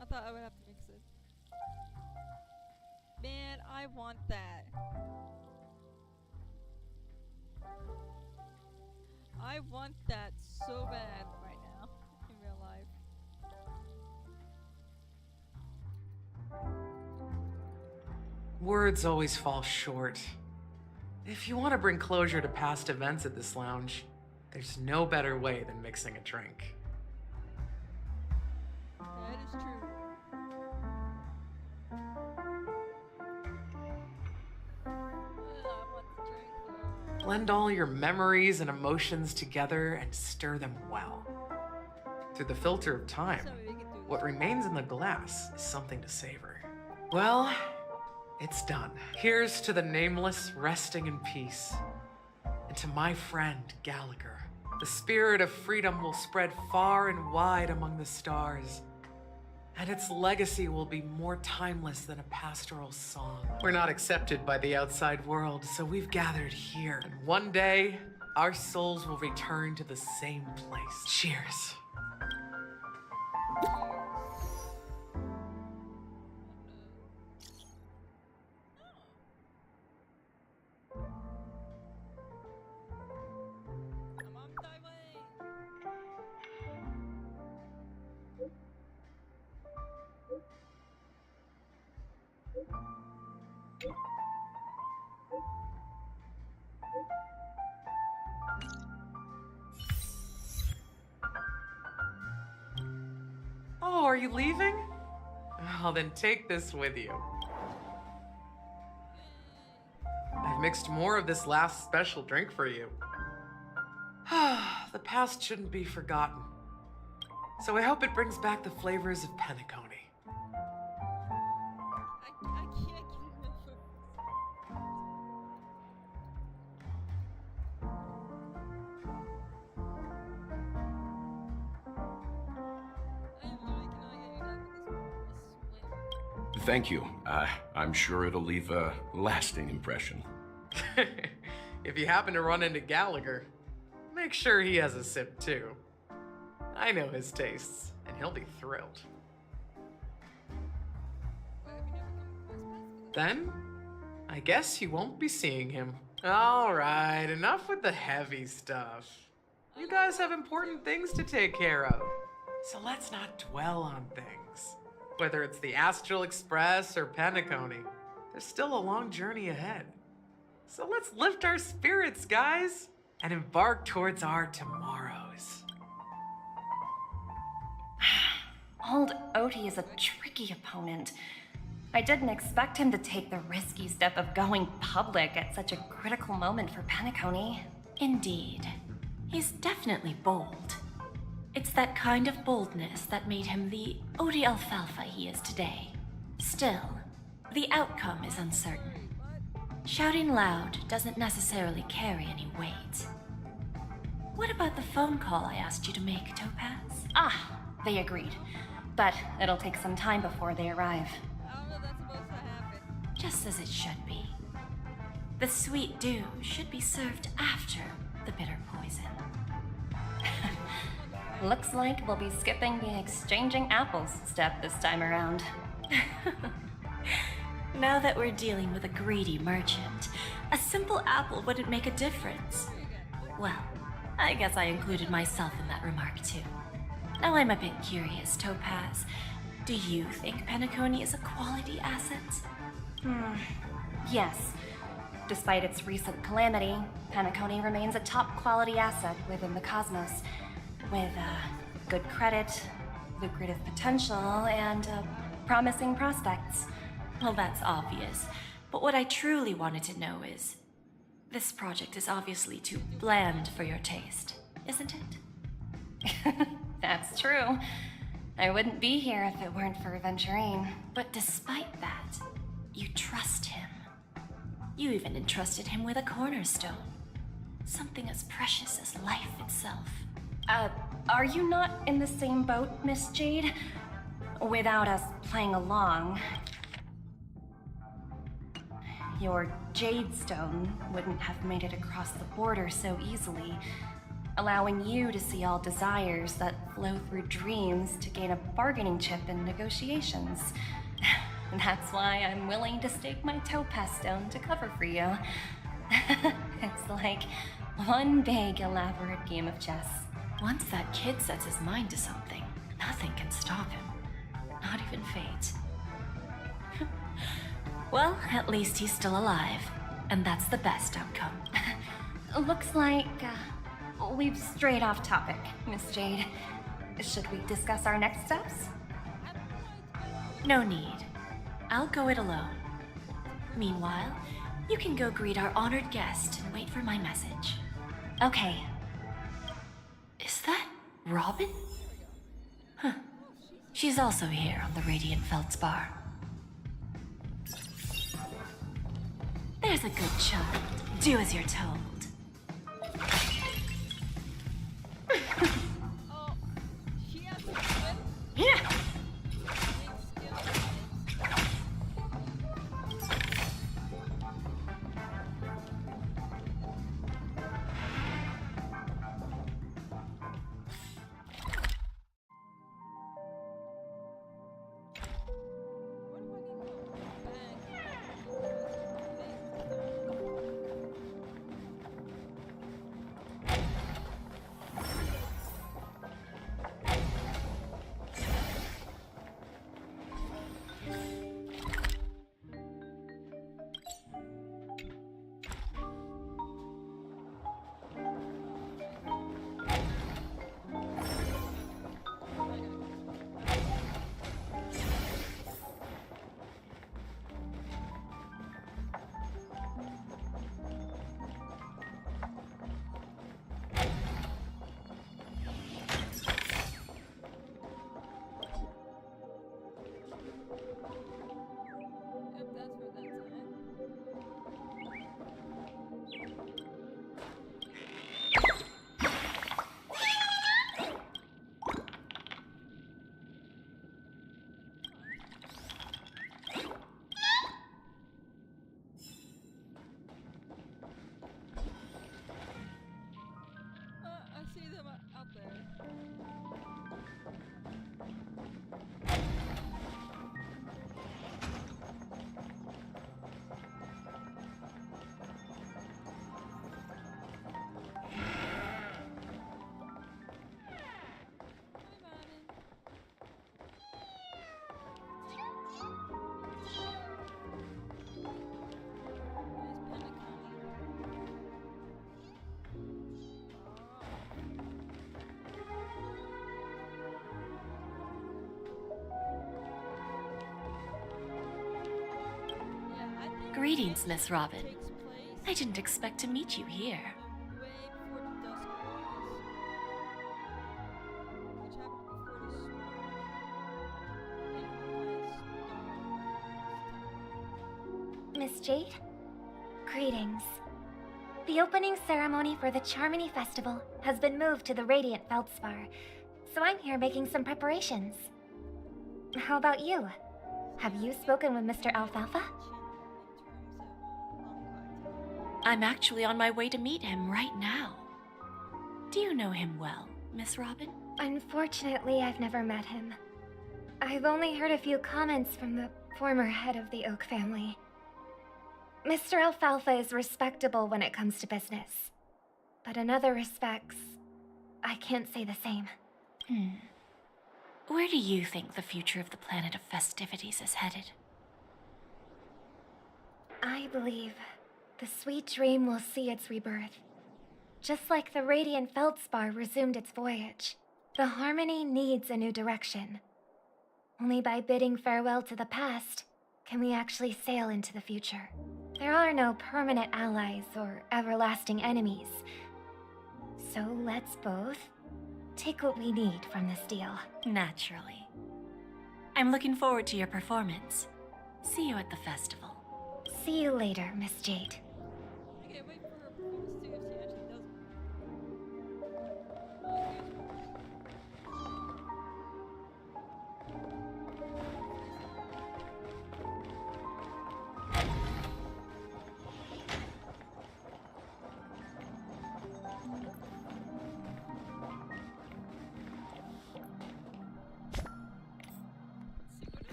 I thought I would have to mix it. Man, I want that. I want that so bad right now in real life. Words always fall short. If you want to bring closure to past events at this lounge, there's no better way than mixing a drink. That is true. Blend all your memories and emotions together and stir them well. Through the filter of time, what remains in the glass is something to savor. Well, it's done. Here's to the nameless resting in peace. And to my friend, Gallagher. The spirit of freedom will spread far and wide among the stars. And its legacy will be more timeless than a pastoral song. We're not accepted by the outside world, so we've gathered here. And one day, our souls will return to the same place. Cheers. Oh, are you leaving? Oh, then take this with you. I've mixed more of this last special drink for you. The past shouldn't be forgotten. So I hope it brings back the flavors of Penacony. I can't get enough of Thank you. I'm sure it'll leave a lasting impression. If you happen to run into Gallagher, make sure he has a sip too. I know his tastes, and he'll be thrilled. Then, I guess you won't be seeing him. Alright, enough with the heavy stuff. You guys have important things to take care of, so let's not dwell on things. Whether it's the Astral Express or Penacony, there's still a long journey ahead. So let's lift our spirits, guys, and embark towards our tomorrows. Old Odie is a tricky opponent. I didn't expect him to take the risky step of going public at such a critical moment for Penacony. Indeed. He's definitely bold. It's that kind of boldness that made him the Odie Alfalfa he is today. Still, the outcome is uncertain. Shouting loud doesn't necessarily carry any weight. What about the phone call I asked you to make, Topaz? Ah, they agreed. But it'll take some time before they arrive. Just as it should be. The sweet dew should be served after the bitter poison. Looks like we'll be skipping the exchanging apples step this time around. Now that we're dealing with a greedy merchant, a simple apple wouldn't make a difference. Well, I guess I included myself in that remark too. Now I'm a bit curious, Topaz. Do you think Penacony is a quality asset? Yes. Despite its recent calamity, Penacony remains a top quality asset within the cosmos, with good credit, lucrative potential, and promising prospects. Well, that's obvious, but what I truly wanted to know is, this project is obviously too bland for your taste, isn't it? That's true. I wouldn't be here if it weren't for Venturine. But despite that, you trust him. You even entrusted him with a cornerstone. Something as precious as life itself. Are you not in the same boat, Miss Jade? Without us playing along, your Jade Stone wouldn't have made it across the border so easily, allowing you to see all desires that flow through dreams to gain a bargaining chip in negotiations. That's why I'm willing to stake my Topaz Stone to cover for you. It's like one big elaborate game of chess. Once that kid sets his mind to something, nothing can stop him. Not even fate. Well, at least he's still alive, and that's the best outcome. Looks like we've strayed off topic, Miss Jade. Should we discuss our next steps? No need. I'll go it alone. Meanwhile, you can go greet our honored guest and wait for my message. Okay. Is that Robin? Huh. She's also here on the Radiant Feldspar. There's a good child. Do as you're told. Yeah! Greetings, Miss Robin. I didn't expect to meet you here. Miss Jade? Greetings. The opening ceremony for the Charmony Festival has been moved to the Radiant Feldspar, so I'm here making some preparations. How about you? Have you spoken with Mr. Alfalfa? I'm actually on my way to meet him right now. Do you know him well, Miss Robin? Unfortunately, I've never met him. I've only heard a few comments from the former head of the Oak family. Mr. Alfalfa is respectable when it comes to business. But in other respects, I can't say the same. Where do you think the future of the planet of festivities is headed? I believe the sweet dream will see its rebirth. Just like the radiant feldspar resumed its voyage, the Harmony needs a new direction. Only by bidding farewell to the past can we actually sail into the future. There are no permanent allies or everlasting enemies. So let's both take what we need from this deal. Naturally. I'm looking forward to your performance. See you at the festival. See you later, Miss Jade. Okay, wait for her performance too if she actually does it.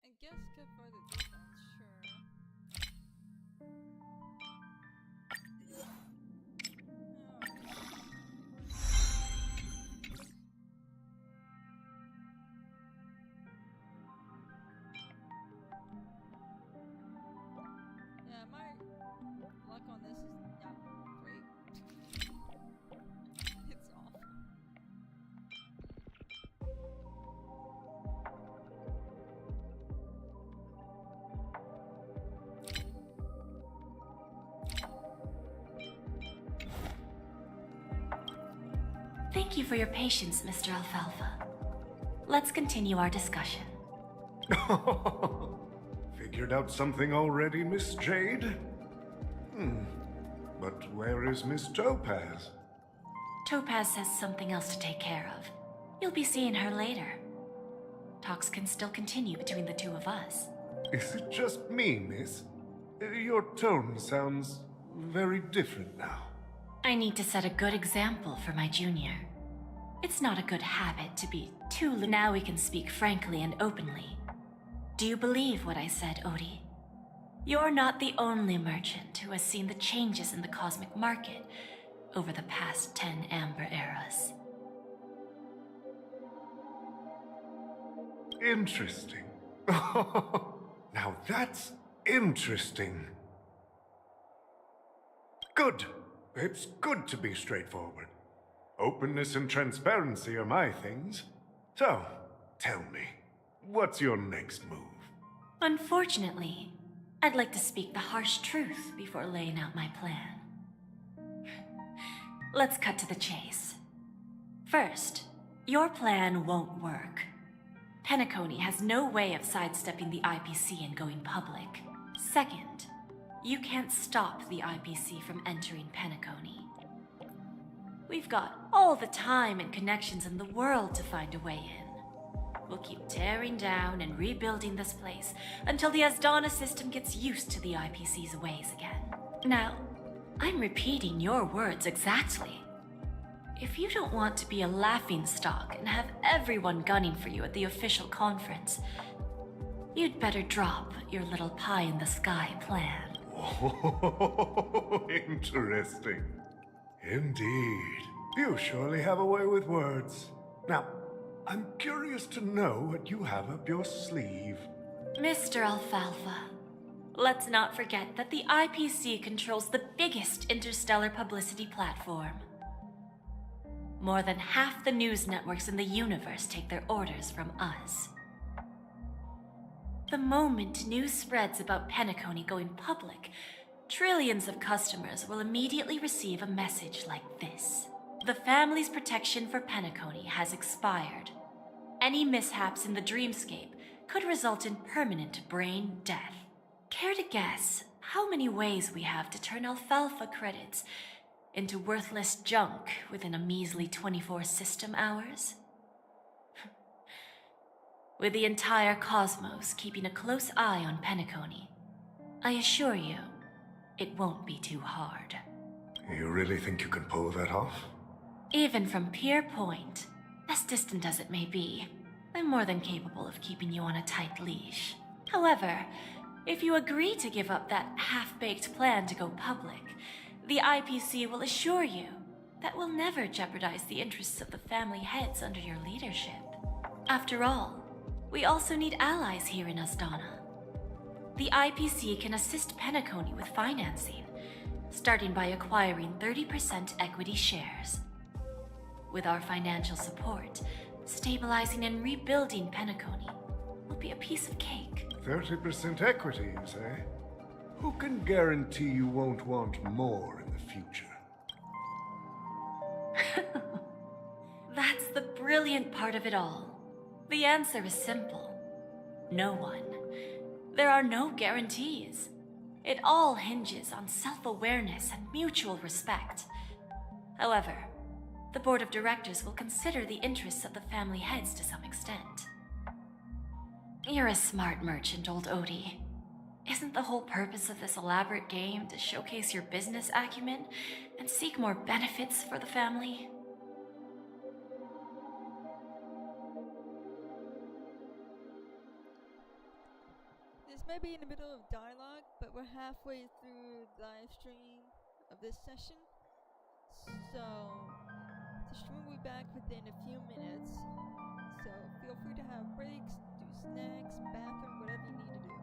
I guess good for the defense, sure. Yeah, my luck on this is not great. It's awful. Thank you for your patience, Mr. Alfalfa. Let's continue our discussion. Figured out something already, Miss Jade? But where is Miss Topaz? Topaz has something else to take care of. You'll be seeing her later. Talks can still continue between the two of us. Is it just me, miss? Your tone sounds very different now. I need to set a good example for my junior. It's not a good habit to be too... Now we can speak frankly and openly. Do you believe what I said, Odie? You're not the only merchant who has seen the changes in the cosmic market over the past 10 Amber eras. Interesting. Now that's interesting. Good. It's good to be straightforward. Openness and transparency are my things. So, tell me, what's your next move? Unfortunately, I'd like to speak the harsh truth before laying out my plan. Let's cut to the chase. First, your plan won't work. Penacony has no way of sidestepping the IPC and going public. Second, you can't stop the IPC from entering Penacony. We've got all the time and connections in the world to find a way in. We'll keep tearing down and rebuilding this place until the Asdana system gets used to the IPC's ways again. Now, I'm repeating your words exactly. if you don't want to be a laughingstock and have everyone gunning for you at the official conference, you'd better drop your little pie-in-the-sky plan. Oh, interesting. Indeed. You surely have a way with words. Now, I'm curious to know what you have up your sleeve. Mr. Alfalfa, let's not forget that the IPC controls the biggest interstellar publicity platform. More than half the news networks in the universe take their orders from us. The moment news spreads about Penacony going public, trillions of customers will immediately receive a message like this. The family's protection for Penacony has expired. Any mishaps in the dreamscape could result in permanent brain death. Care to guess how many ways we have to turn alfalfa credits into worthless junk within a measly 24 system hours? With the entire cosmos keeping a close eye on Penacony, I assure you, it won't be too hard. You really think you can pull that off? Even from Pier Point, as distant as it may be, I'm more than capable of keeping you on a tight leash. However, if you agree to give up that half-baked plan to go public, the IPC will assure you that we'll never jeopardize the interests of the family heads under your leadership. After all, we also need allies here in Asdana. The IPC can assist Penacony with financing, starting by acquiring 30% equity shares. With our financial support, stabilizing and rebuilding Penacony will be a piece of cake. 30% equity, you say? Who can guarantee you won't want more in the future? That's the brilliant part of it all. The answer is simple. No one. There are no guarantees. It all hinges on self-awareness and mutual respect. However, the board of directors will consider the interests of the family heads to some extent. You're a smart merchant, old Odie. Isn't the whole purpose of this elaborate game to showcase your business acumen and seek more benefits for the family? This may be in the middle of dialogue, but we're halfway through the live stream of this session. So, the stream will be back within a few minutes. So, feel free to have breaks, do snacks, bathroom, whatever you need to do.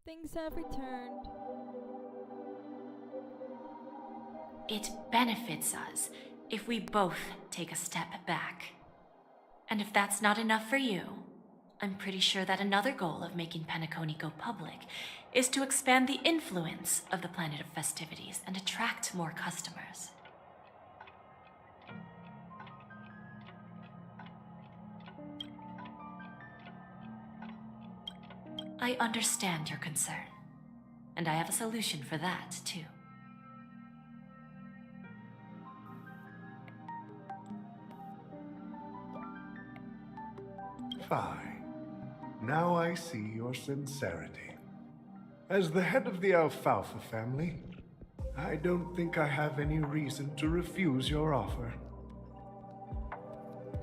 Things have returned. It benefits us if we both take a step back. And if that's not enough for you, I'm pretty sure that another goal of making Penacony go public is to expand the influence of the Planet of Festivities and attract more customers. I understand your concern, and I have a solution for that, too. Fine. Now I see your sincerity. As the head of the Alfalfa family, I don't think I have any reason to refuse your offer.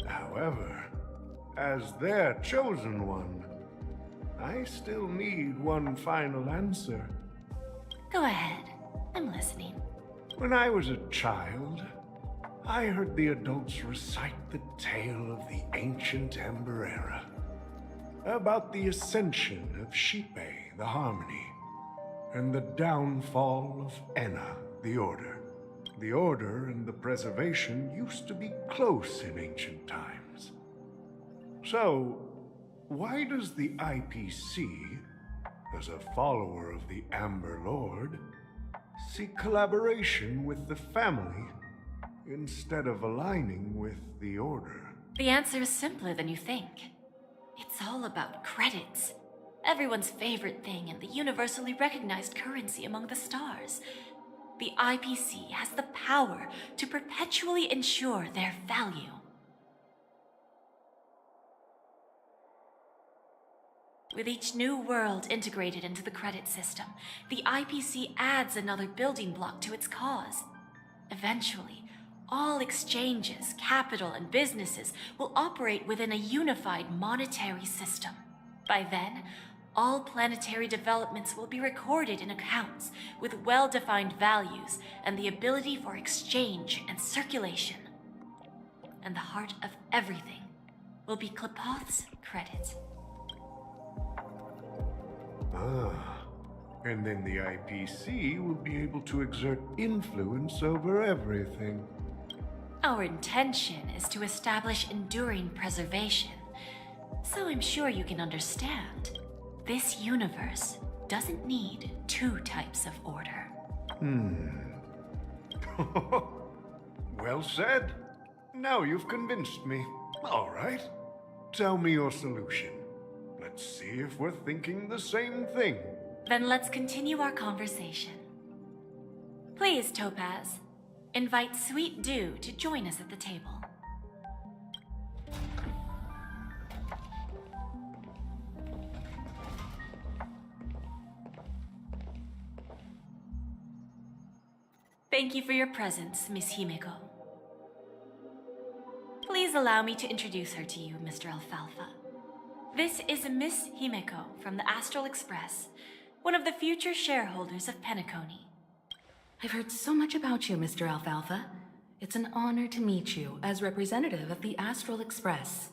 However, as their chosen one, I still need one final answer. Go ahead. I'm listening. When I was a child, I heard the adults recite the tale of the ancient Ember Era, about the ascension of Shipe, the Harmony, and the downfall of Enna, the Order. The Order and the Preservation used to be close in ancient times. So, why does the IPC, as a follower of the Amber Lord, seek collaboration with the family instead of aligning with the Order? The answer is simpler than you think. It's all about credits. Everyone's favorite thing and the universally recognized currency among the stars. The IPC has the power to perpetually ensure their value. With each new world integrated into the credit system, the IPC adds another building block to its cause. Eventually, all exchanges, capital, and businesses will operate within a unified monetary system. By then, all planetary developments will be recorded in accounts with well-defined values and the ability for exchange and circulation. And the heart of everything will be Klepoth's credit. Ah, and then the IPC will be able to exert influence over everything. Our intention is to establish enduring preservation, so I'm sure you can understand. This universe doesn't need two types of order. Well said. Now you've convinced me. All right. Tell me your solution. Let's see if we're thinking the same thing. Then let's continue our conversation. Please, Topaz, invite Sweet Dew to join us at the table. Thank you for your presence, Miss Himeko. Please allow me to introduce her to you, Mr. Alfalfa. This is Miss Himeko from the Astral Express, one of the future shareholders of Penacony. I've heard so much about you, Mr. Alfalfa. It's an honor to meet you as representative of the Astral Express.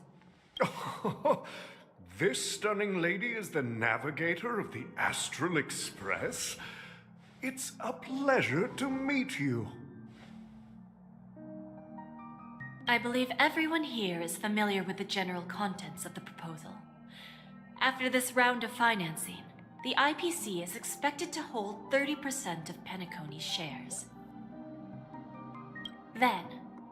This stunning lady is the navigator of the Astral Express? It's a pleasure to meet you. I believe everyone here is familiar with the general contents of the proposal. After this round of financing, the IPC is expected to hold 30% of Penacony's shares. Then,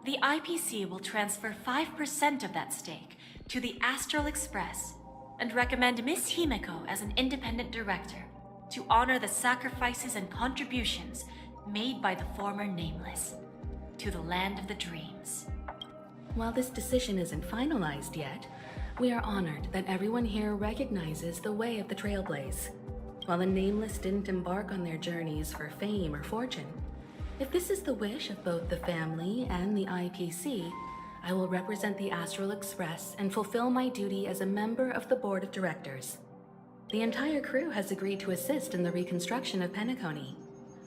the IPC will transfer 5% of that stake to the Astral Express and recommend Miss Himeko as an independent director to honor the sacrifices and contributions made by the former Nameless to the land of the dreams. While this decision isn't finalized yet, we are honored that everyone here recognizes the way of the Trailblaze. While the Nameless didn't embark on their journeys for fame or fortune, if this is the wish of both the family and the IPC, I will represent the Astral Express and fulfill my duty as a member of the board of directors. The entire crew has agreed to assist in the reconstruction of Penacony.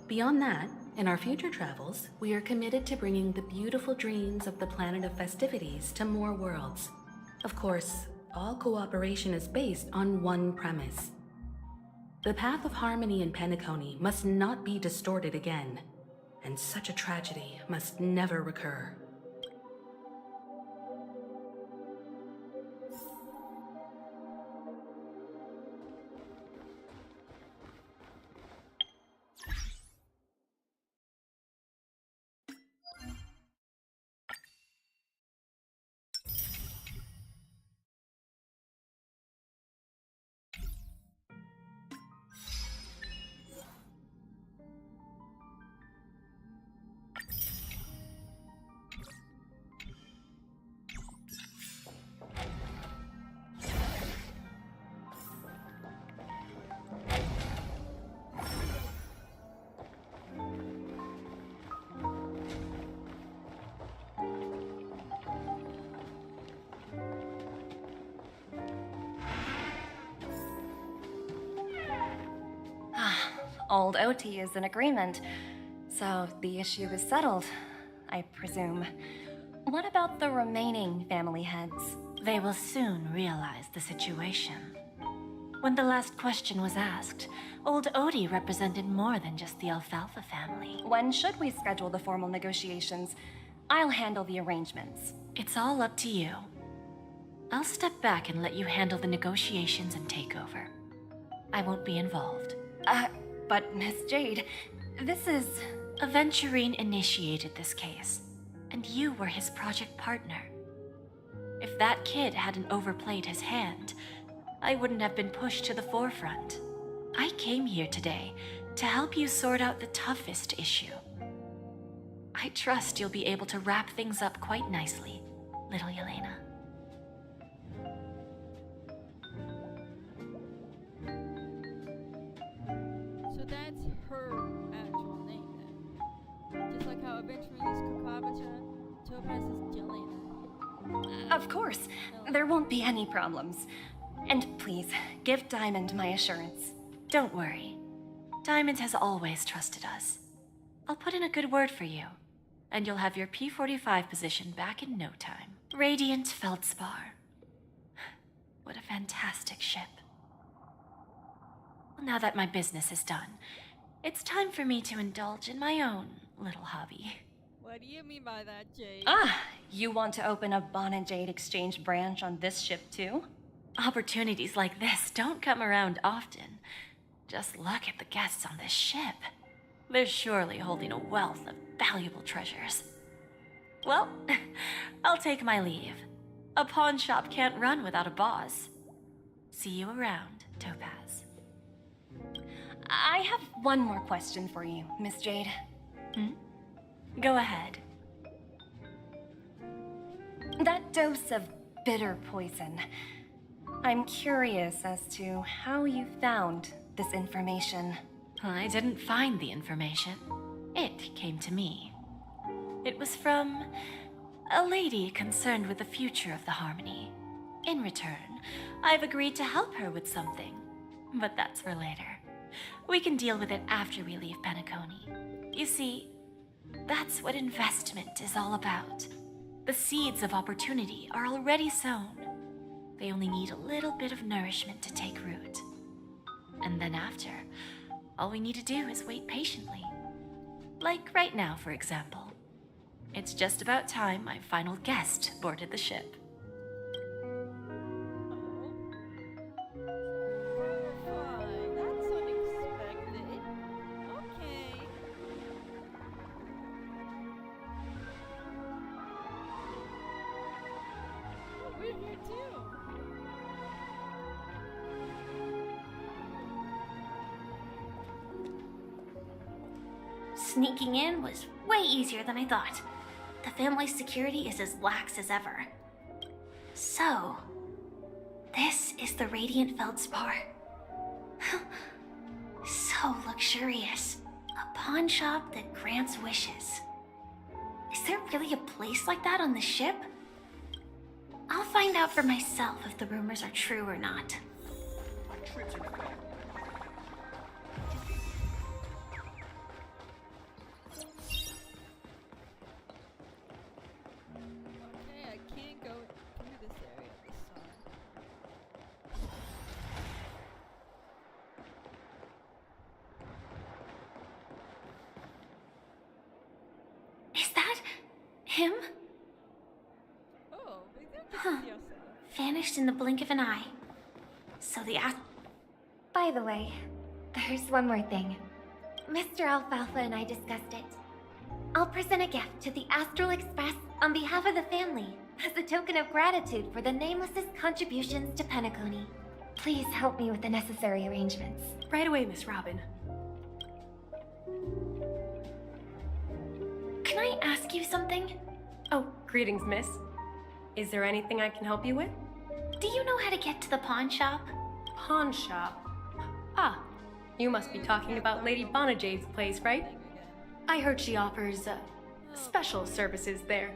Beyond that, in our future travels, we are committed to bringing the beautiful dreams of the Planet of Festivities to more worlds. Of course, all cooperation is based on one premise. The path of harmony in Penacony must not be distorted again, and such a tragedy must never recur. Old OT is in agreement, so the issue is settled, I presume. What about the remaining family heads? They will soon realize the situation. When the last question was asked, old Odie represented more than just the Alfalfa family. When should we schedule the formal negotiations? I'll handle the arrangements. It's all up to you. I'll step back and let you handle the negotiations and takeover. I won't be involved. But Miss Jade, this is... Aventurine initiated this case, and you were his project partner. If that kid hadn't overplayed his hand, I wouldn't have been pushed to the forefront. I came here today to help you sort out the toughest issue. I trust you'll be able to wrap things up quite nicely, little Yelena. So that's her actual name then. Just like how Aventurine is Kakabasha, Topaz is Yelena. Of course, there won't be any problems. And please, give Diamond my assurance. Don't worry. Diamond has always trusted us. I'll put in a good word for you, and you'll have your P-45 position back in no time. Radiant Feldspar. What a fantastic ship. Well, now that my business is done, it's time for me to indulge in my own little hobby. What do you mean by that, Jade? You want to open a Bon and Jade exchange branch on this ship too? Opportunities like this don't come around often. Just look at the guests on this ship. They're surely holding a wealth of valuable treasures. Well, I'll take my leave. A pawn shop can't run without a boss. See you around, Topaz. I have one more question for you, Miss Jade. Go ahead. That dose of bitter poison. I'm curious as to how you found this information. I didn't find the information. It came to me. It was from a lady concerned with the future of the Harmony. In return, I've agreed to help her with something. But that's for later. We can deal with it after we leave Penacony. You see, that's what investment is all about. The seeds of opportunity are already sown. They only need a little bit of nourishment to take root. And then after, all we need to do is wait patiently. Like right now, for example. It's just about time my final guest boarded the ship. Sneaking in was way easier than I thought. The family's security is as lax as ever. So, this is the Radiant Feldspar. So luxurious. A pawn shop that grants wishes. Is there really a place like that on the ship? I'll find out for myself if the rumors are true or not. Him? Oh, we don't get Huh. to see ourselves. Vanished in the blink of an eye. So the By the way, there's one more thing. Mr. Alfalfa and I discussed it. I'll present a gift to the Astral Express on behalf of the family as a token of gratitude for the Nameless's contributions to Penacony. Please help me with the necessary arrangements. Right away, Miss Robin. Can I ask you something? Oh, greetings, miss. Is there anything I can help you with? Do you know how to get to the pawn shop? Pawn shop? Ah, you must be talking about Lady Bonajade's place, right? I heard she offers, special services there.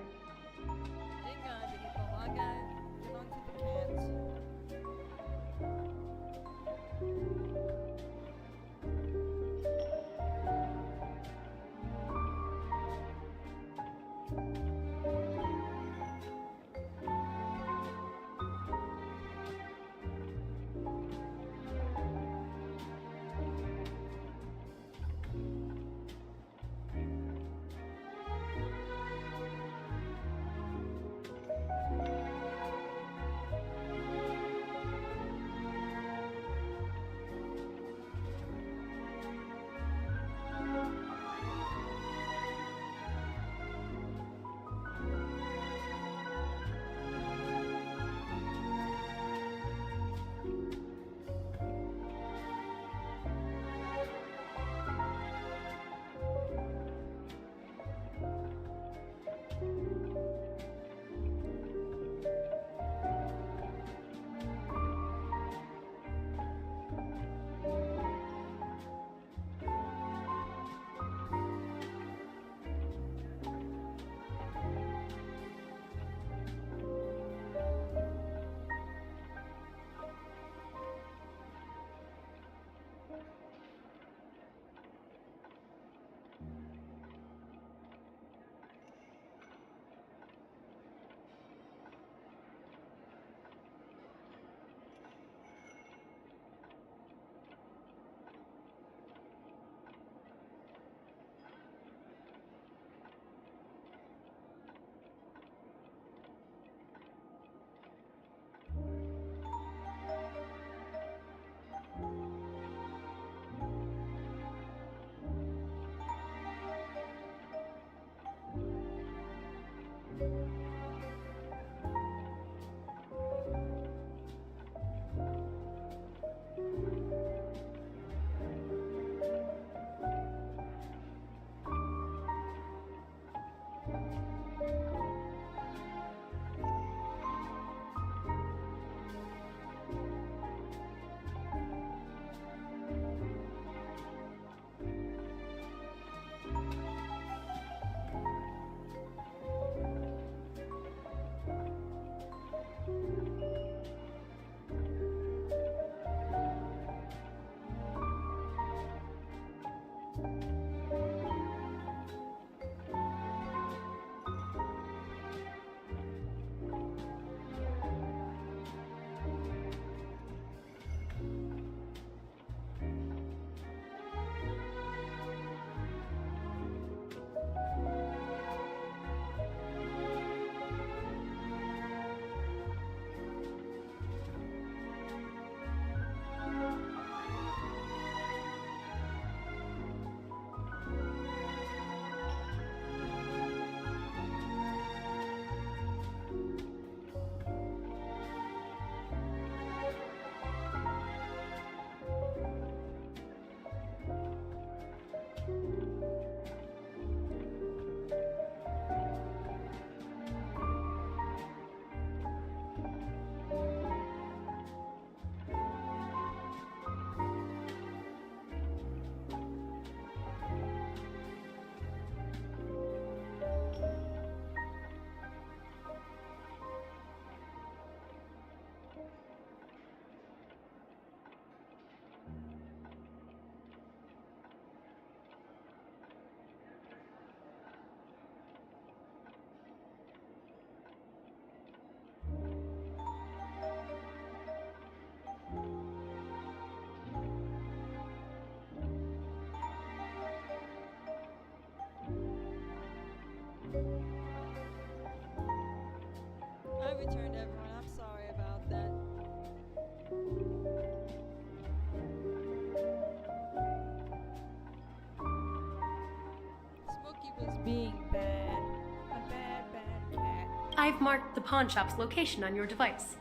I've marked the pawn shop's location on your device.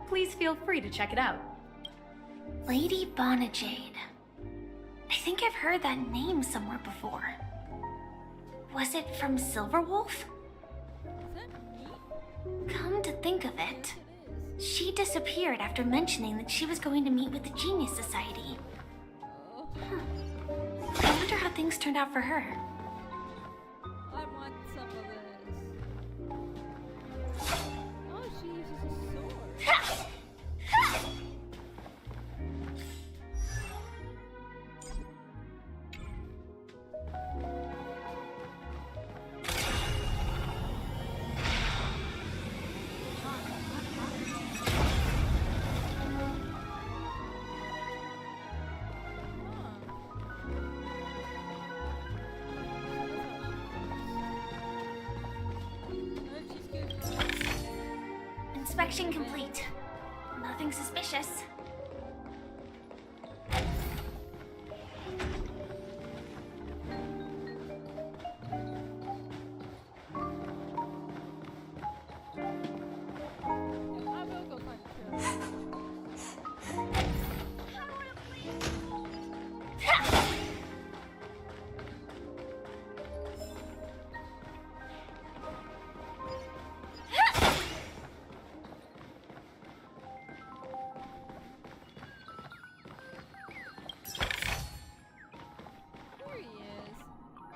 Please feel free to check it out. Lady Bonajade. I think I've heard that name somewhere before. Was it from Silverwolf? Come to think of it, she disappeared after mentioning that she was going to meet with the Genius Society. I wonder how things turned out for her. I want some of this. Oh, she uses a sword. Inspection complete. Nothing suspicious.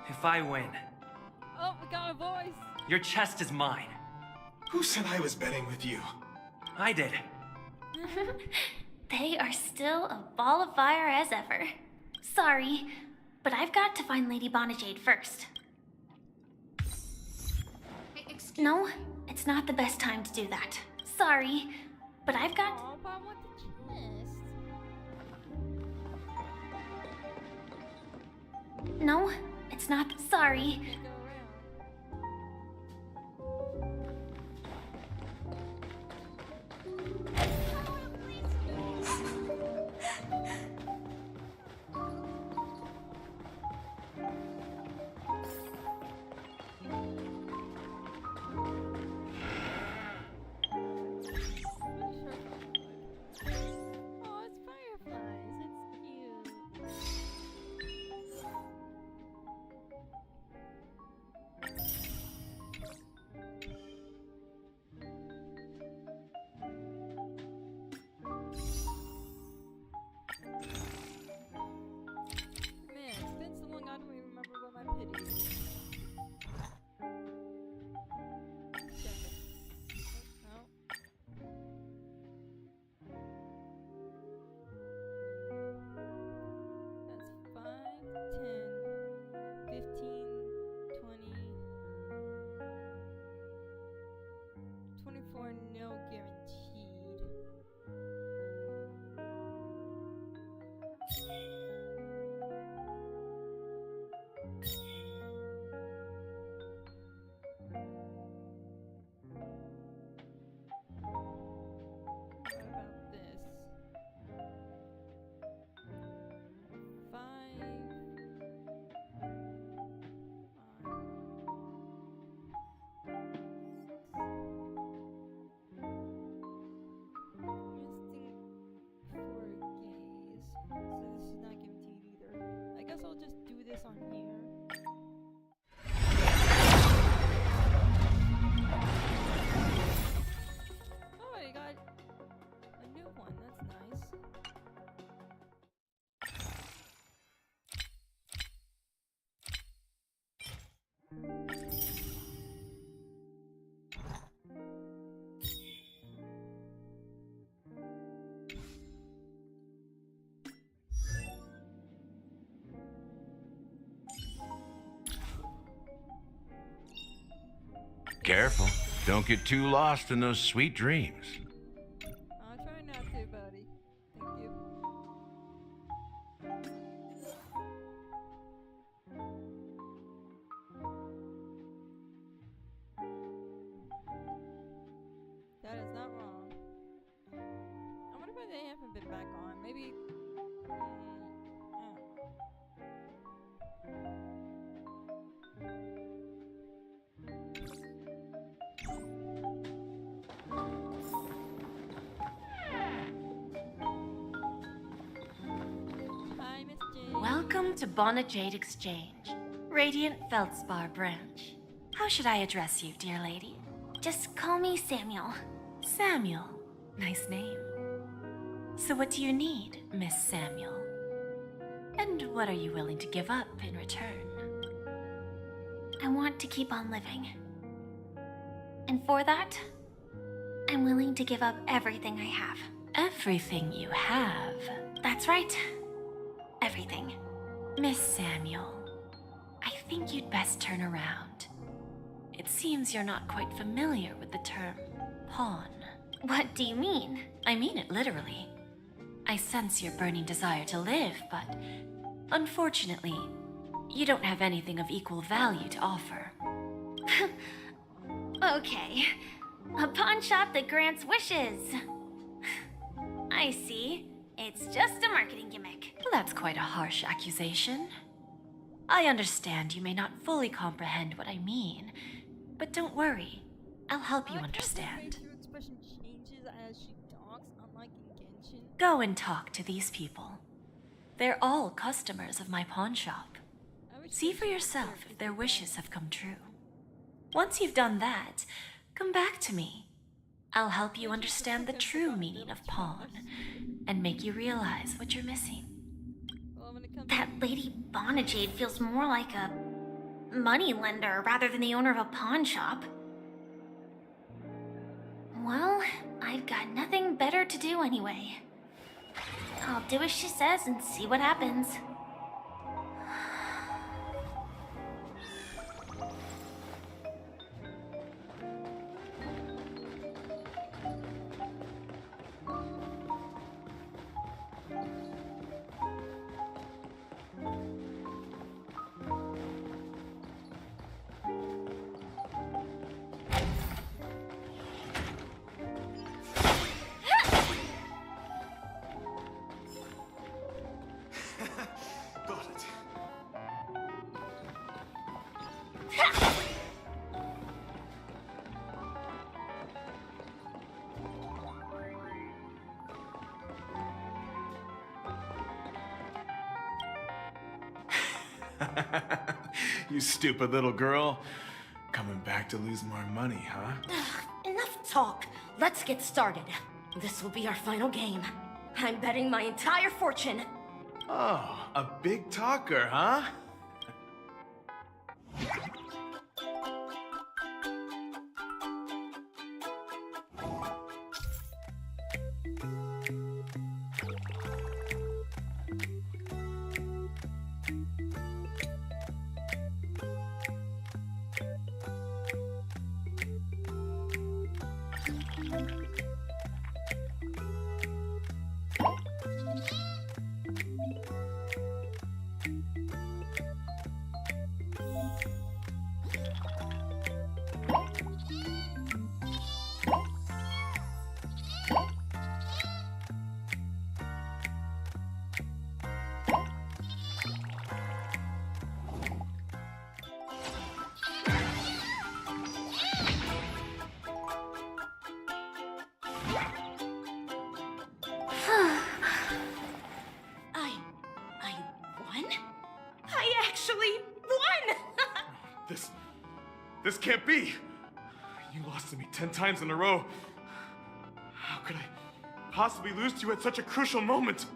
If I win, Oh, we got a voice. your chest is mine. Who said I was betting with you? I did. They are still a ball of fire as ever. Sorry, but I've got to find Lady Bonajade first. No, it's not the best time to do that. Sorry, but I've got... Oh, but I want the chest. No, it's not... Sorry. Oh, it's fireflies. It's cute. Man, it's been so long I don't even remember what my pity is. Check it. Oh, no. That's 5, 10, 15, 20, 24, no guaranteed. What about this? 5, 4 gaze. So this is not guaranteed either. I guess I'll just do this on here. Oh, I got a new one. That's nice. Careful. Don't get too lost in those sweet dreams. I'll try not to, buddy. Thank you. That is not wrong. I wonder why they haven't been back on. Maybe. I don't know. Welcome to Bonajade Exchange, Radiant Feldspar branch. How should I address you, dear lady? Just call me Samuel. Samuel. Nice name. So what do you need, Miss Samuel? And what are you willing to give up in return? I want to keep on living. And for that, I'm willing to give up everything I have. Everything you have? That's right. Everything. Miss Samuel, I think you'd best turn around. It seems you're not quite familiar with the term pawn. What do you mean? I mean it literally. I sense your burning desire to live, but unfortunately, you don't have anything of equal value to offer. Okay. A pawn shop that grants wishes. I see. It's just a marketing gimmick. Well, that's quite a harsh accusation. I understand you may not fully comprehend what I mean, but don't worry. I'll help you understand. Her expression changes as she talks, unlike in Genshin. Go and talk to these people. They're all customers of my pawn shop. See for yourself if their wishes have come true. Once you've done that, come back to me. I'll help you understand the true meaning of pawn and make you realize what you're missing. That Lady Bonajade feels more like a money lender rather than the owner of a pawn shop. Well, I've got nothing better to do anyway. I'll do as she says and see what happens. Got it. You stupid little girl. Coming back to lose more money, huh? Enough talk. Let's get started. This will be our final game. I'm betting my entire fortune. Oh, a big talker, huh? I won? I actually won! This can't be. You lost to me 10 times in a row. How could I possibly lose to you at such a crucial moment?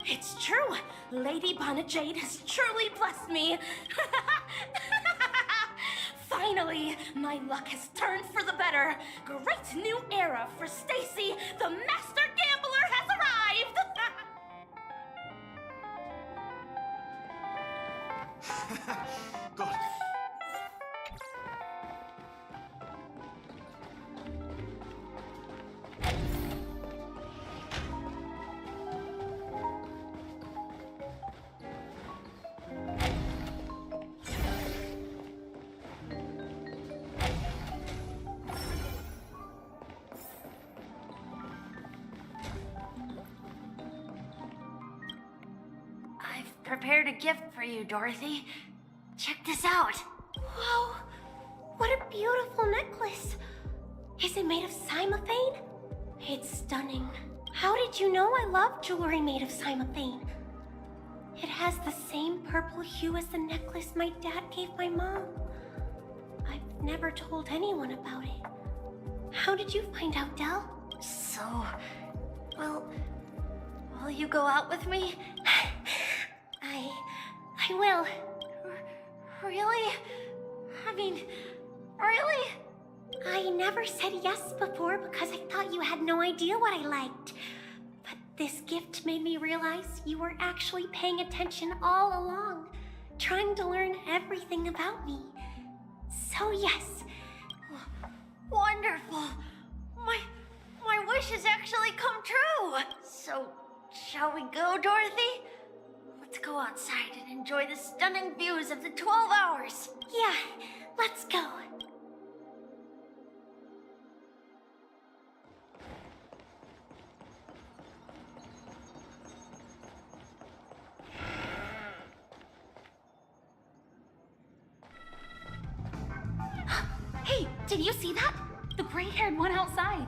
It's true. Lady Bonajade has truly blessed me. Finally, my luck has turned for the better. Great new era for Stacy. The master gambler has arrived. Got it. I've prepared a gift for you, Dorothy. Check this out. Whoa, what a beautiful necklace. Is it made of cymophane? It's stunning. How did you know I love jewelry made of cymophane? It has the same purple hue as the necklace my dad gave my mom. I've never told anyone about it. How did you find out, Del? So, will you go out with me? I will. Really? I mean, really? I never said yes before because I thought you had no idea what I liked. But this gift made me realize you were actually paying attention all along, trying to learn everything about me. So yes. Wonderful. My wish has actually come true. So, shall we go, Dorothy? Let's go outside and enjoy the stunning views of the 12 hours. Yeah, let's go. Hey, did you see that? The gray-haired one outside.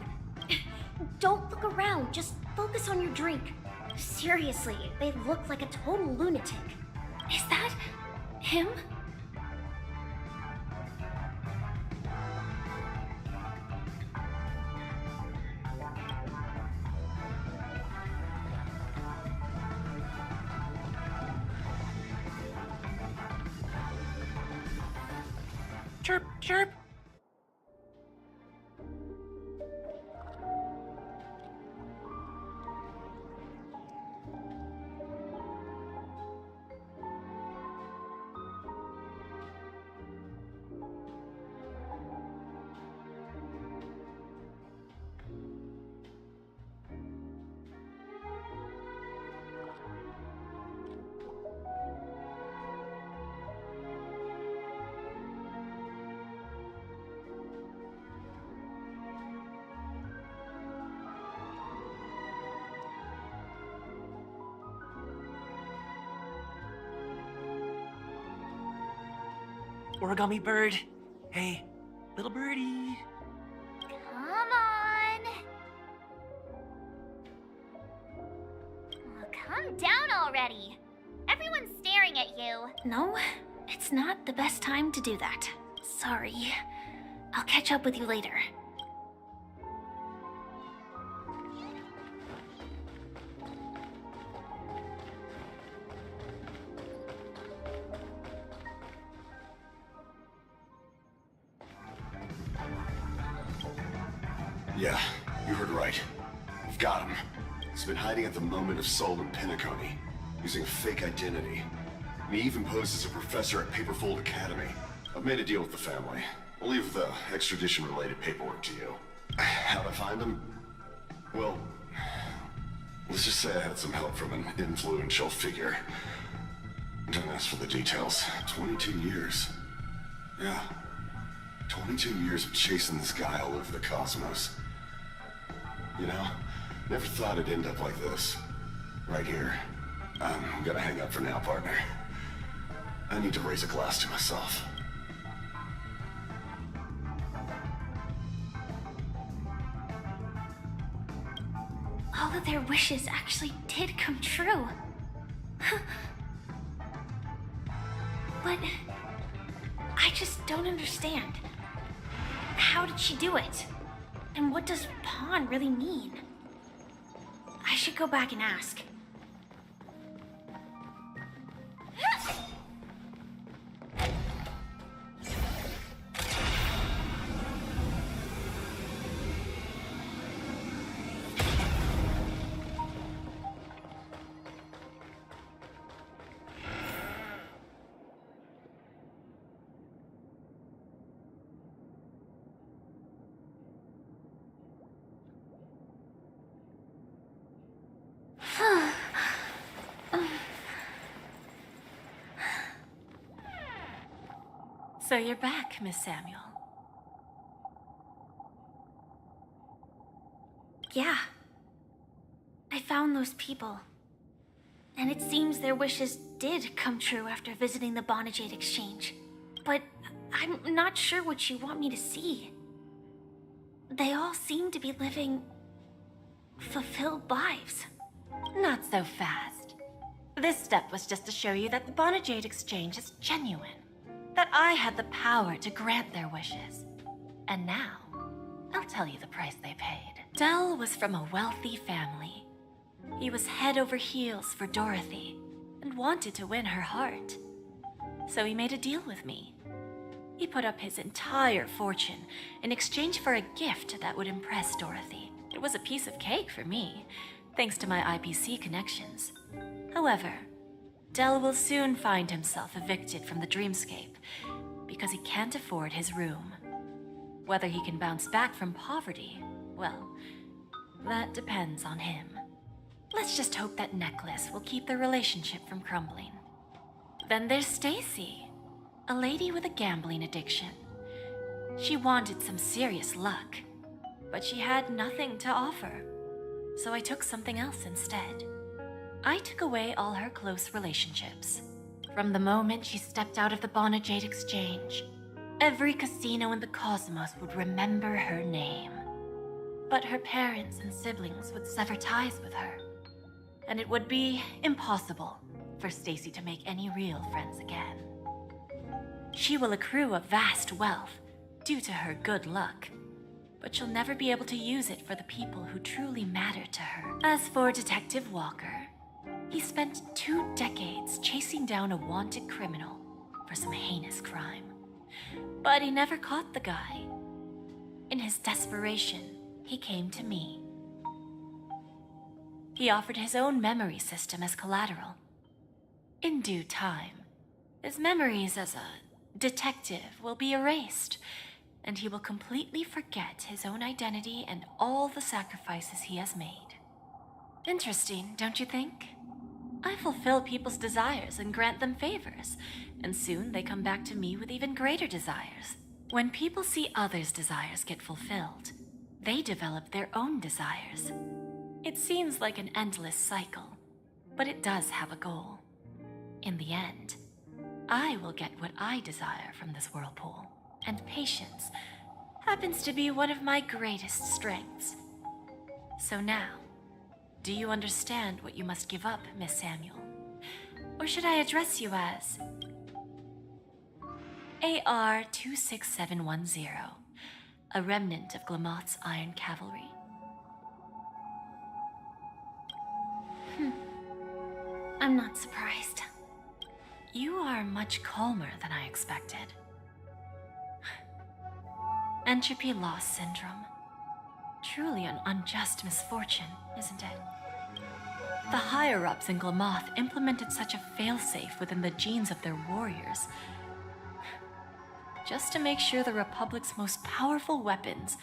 Don't look around, just focus on your drink. Seriously, they look like a total lunatic. Is that him? Chirp, chirp. Origami bird. Hey, little birdie. Come on. Oh, calm down already. Everyone's staring at you. No, it's not the best time to do that. Sorry. I'll catch up with you later. Yeah, you heard right. We've got him. He's been hiding at the moment of soul in Penacony, using a fake identity. And he even posed as a professor at Paperfold Academy. I've made a deal with the family. I'll leave the extradition-related paperwork to you. How'd I find him? Well, let's just say I had some help from an influential figure. Don't ask for the details. 22 years. Yeah. 22 years of chasing this guy all over the cosmos. You know, never thought it'd end up like this. Right here. I'm gonna hang up for now, partner. I need to raise a glass to myself. All of their wishes actually did come true. But I just don't understand. How did she do it? And what does pawn really mean? I should go back and ask. So you're back, Miss Samuel. Yeah. I found those people. And it seems their wishes did come true after visiting the Bonajade Exchange. But I'm not sure what you want me to see. They all seem to be living fulfilled lives. Not so fast. This step was just to show you that the Bonajade exchange is genuine. That I had the power to grant their wishes. And now, I'll tell you the price they paid. Dell was from a wealthy family. He was head over heels for Dorothy and wanted to win her heart. So he made a deal with me. He put up his entire fortune in exchange for a gift that would impress Dorothy. It was a piece of cake for me, thanks to my IPC connections. However, Dell will soon find himself evicted from the dreamscape because he can't afford his room. Whether he can bounce back from poverty, well, that depends on him. Let's just hope that necklace will keep their relationship from crumbling. Then there's Stacy, a lady with a gambling addiction. She wanted some serious luck, but she had nothing to offer, so I took something else instead. I took away all her close relationships. From the moment she stepped out of the Bonajade exchange, every casino in the cosmos would remember her name. But her parents and siblings would sever ties with her, and it would be impossible for Stacy to make any real friends again. She will accrue a vast wealth due to her good luck, but she'll never be able to use it for the people who truly matter to her. As for Detective Walker, he spent 2 decades chasing down a wanted criminal for some heinous crime. But he never caught the guy. In his desperation, he came to me. He offered his own memory system as collateral. In due time, his memories as a detective will be erased, and he will completely forget his own identity and all the sacrifices he has made. Interesting, don't you think? I fulfill people's desires and grant them favors, and soon they come back to me with even greater desires. When people see others' desires get fulfilled, they develop their own desires. It seems like an endless cycle, but it does have a goal. In the end, I will get what I desire from this whirlpool, and patience happens to be one of my greatest strengths. So now, do you understand what you must give up, Miss Samuel? Or should I address you as AR-26710, a remnant of Glamoth's Iron Cavalry? I'm not surprised. You are much calmer than I expected. Entropy loss syndrome. Truly an unjust misfortune, isn't it? The higher-ups in Glamoth implemented such a failsafe within the genes of their warriors, just to make sure the Republic's most powerful weapons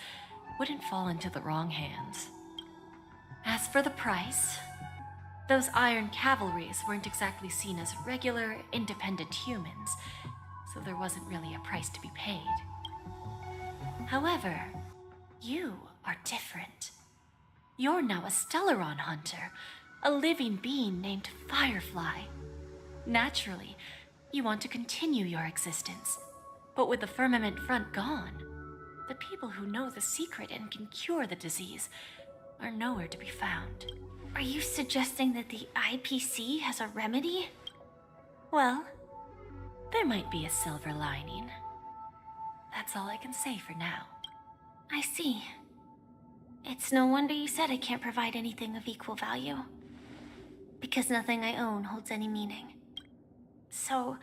wouldn't fall into the wrong hands. As for the price, those Iron Cavalries weren't exactly seen as regular, independent humans, so there wasn't really a price to be paid. However, you are different. You're now a Stellaron hunter, a living being named Firefly. Naturally, you want to continue your existence, but with the firmament front gone, the people who know the secret and can cure the disease are nowhere to be found. Are you suggesting that the IPC has a remedy? Well, there might be a silver lining. That's all I can say for now. I see. It's no wonder you said I can't provide anything of equal value. Because nothing I own holds any meaning. So,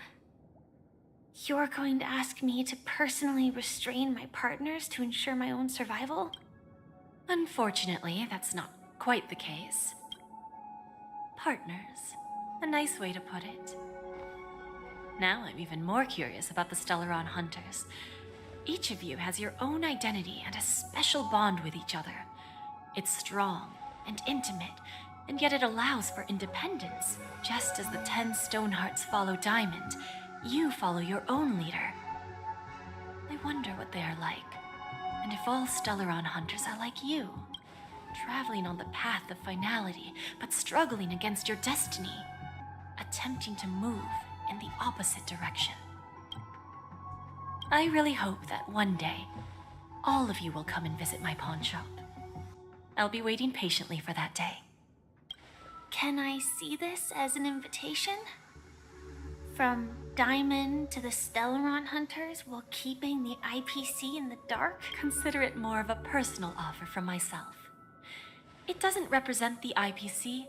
you're going to ask me to personally restrain my partners to ensure my own survival? Unfortunately, that's not quite the case. Partners. A nice way to put it. Now I'm even more curious about the Stellaron Hunters. Each of you has your own identity and a special bond with each other. It's strong and intimate, and yet it allows for independence. Just as the 10 Stonehearts follow Diamond, you follow your own leader. I wonder what they are like, and if all Stellaron Hunters are like you, traveling on the path of finality, but struggling against your destiny, attempting to move in the opposite direction. I really hope that one day, all of you will come and visit my pawn shop. I'll be waiting patiently for that day. can I see this as an invitation? From Diamond to the Stellaron Hunters while keeping the IPC in the dark? Consider it more of a personal offer from myself. It doesn't represent the IPC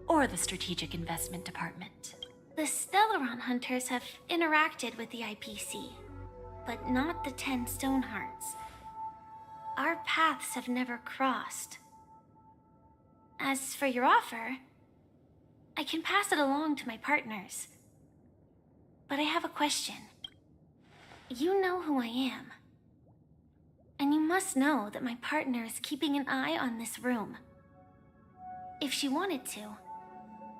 or the Strategic Investment Department. The Stellaron Hunters have interacted with the IPC, but not the 10 Stonehearts. Our paths have never crossed. As for your offer, I can pass it along to my partners. But I have a question. You know who I am. And you must know that my partner is keeping an eye on this room. If she wanted to,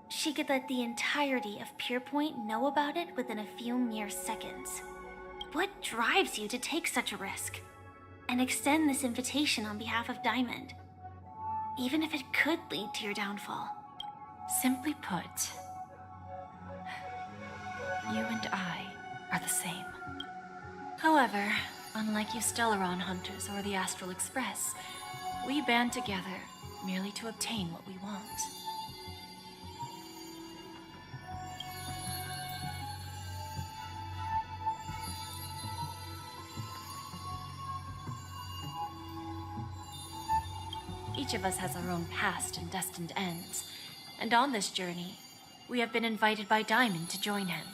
she could let the entirety of Pierpoint know about it within a few mere seconds. What drives you to take such a risk and extend this invitation on behalf of Diamond, even if it could lead to your downfall? Simply put, you and I are the same. However, unlike you Stellaron Hunters or the Astral Express, we band together merely to obtain what we want. Each of us has our own past and destined ends, and on this journey, we have been invited by Diamond to join him.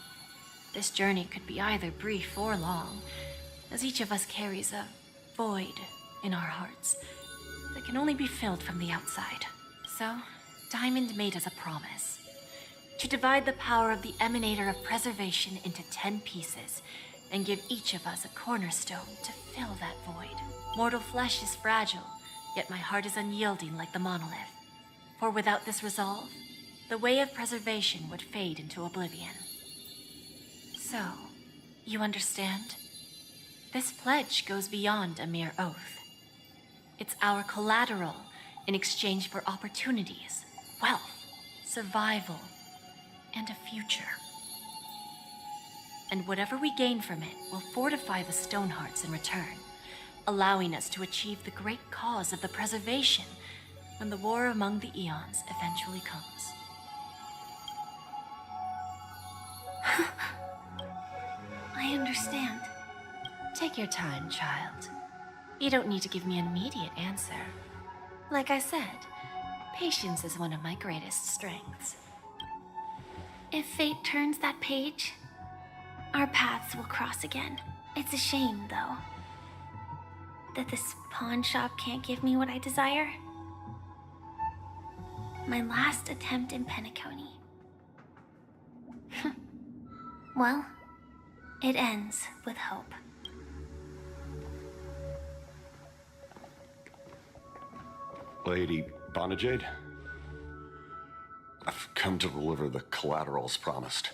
This journey could be either brief or long, as each of us carries a void in our hearts that can only be filled from the outside. So, Diamond made us a promise to divide the power of the Emanator of Preservation into 10 pieces and give each of us a cornerstone to fill that void. Mortal flesh is fragile, yet my heart is unyielding like the monolith. For without this resolve, the way of preservation would fade into oblivion. So, you understand? This pledge goes beyond a mere oath. It's our collateral in exchange for opportunities, wealth, survival, and a future. And whatever we gain from it will fortify the Stonehearts in return, allowing us to achieve the great cause of the preservation when the war among the eons eventually comes. I understand. Take your time, child. You don't need to give me an immediate answer. Like I said, patience is one of my greatest strengths. If fate turns that page, our paths will cross again. It's a shame, though, that this pawn shop can't give me what I desire. My last attempt in Penacony. Well, it ends with hope. Lady Bonajade, I've come to deliver the collaterals promised.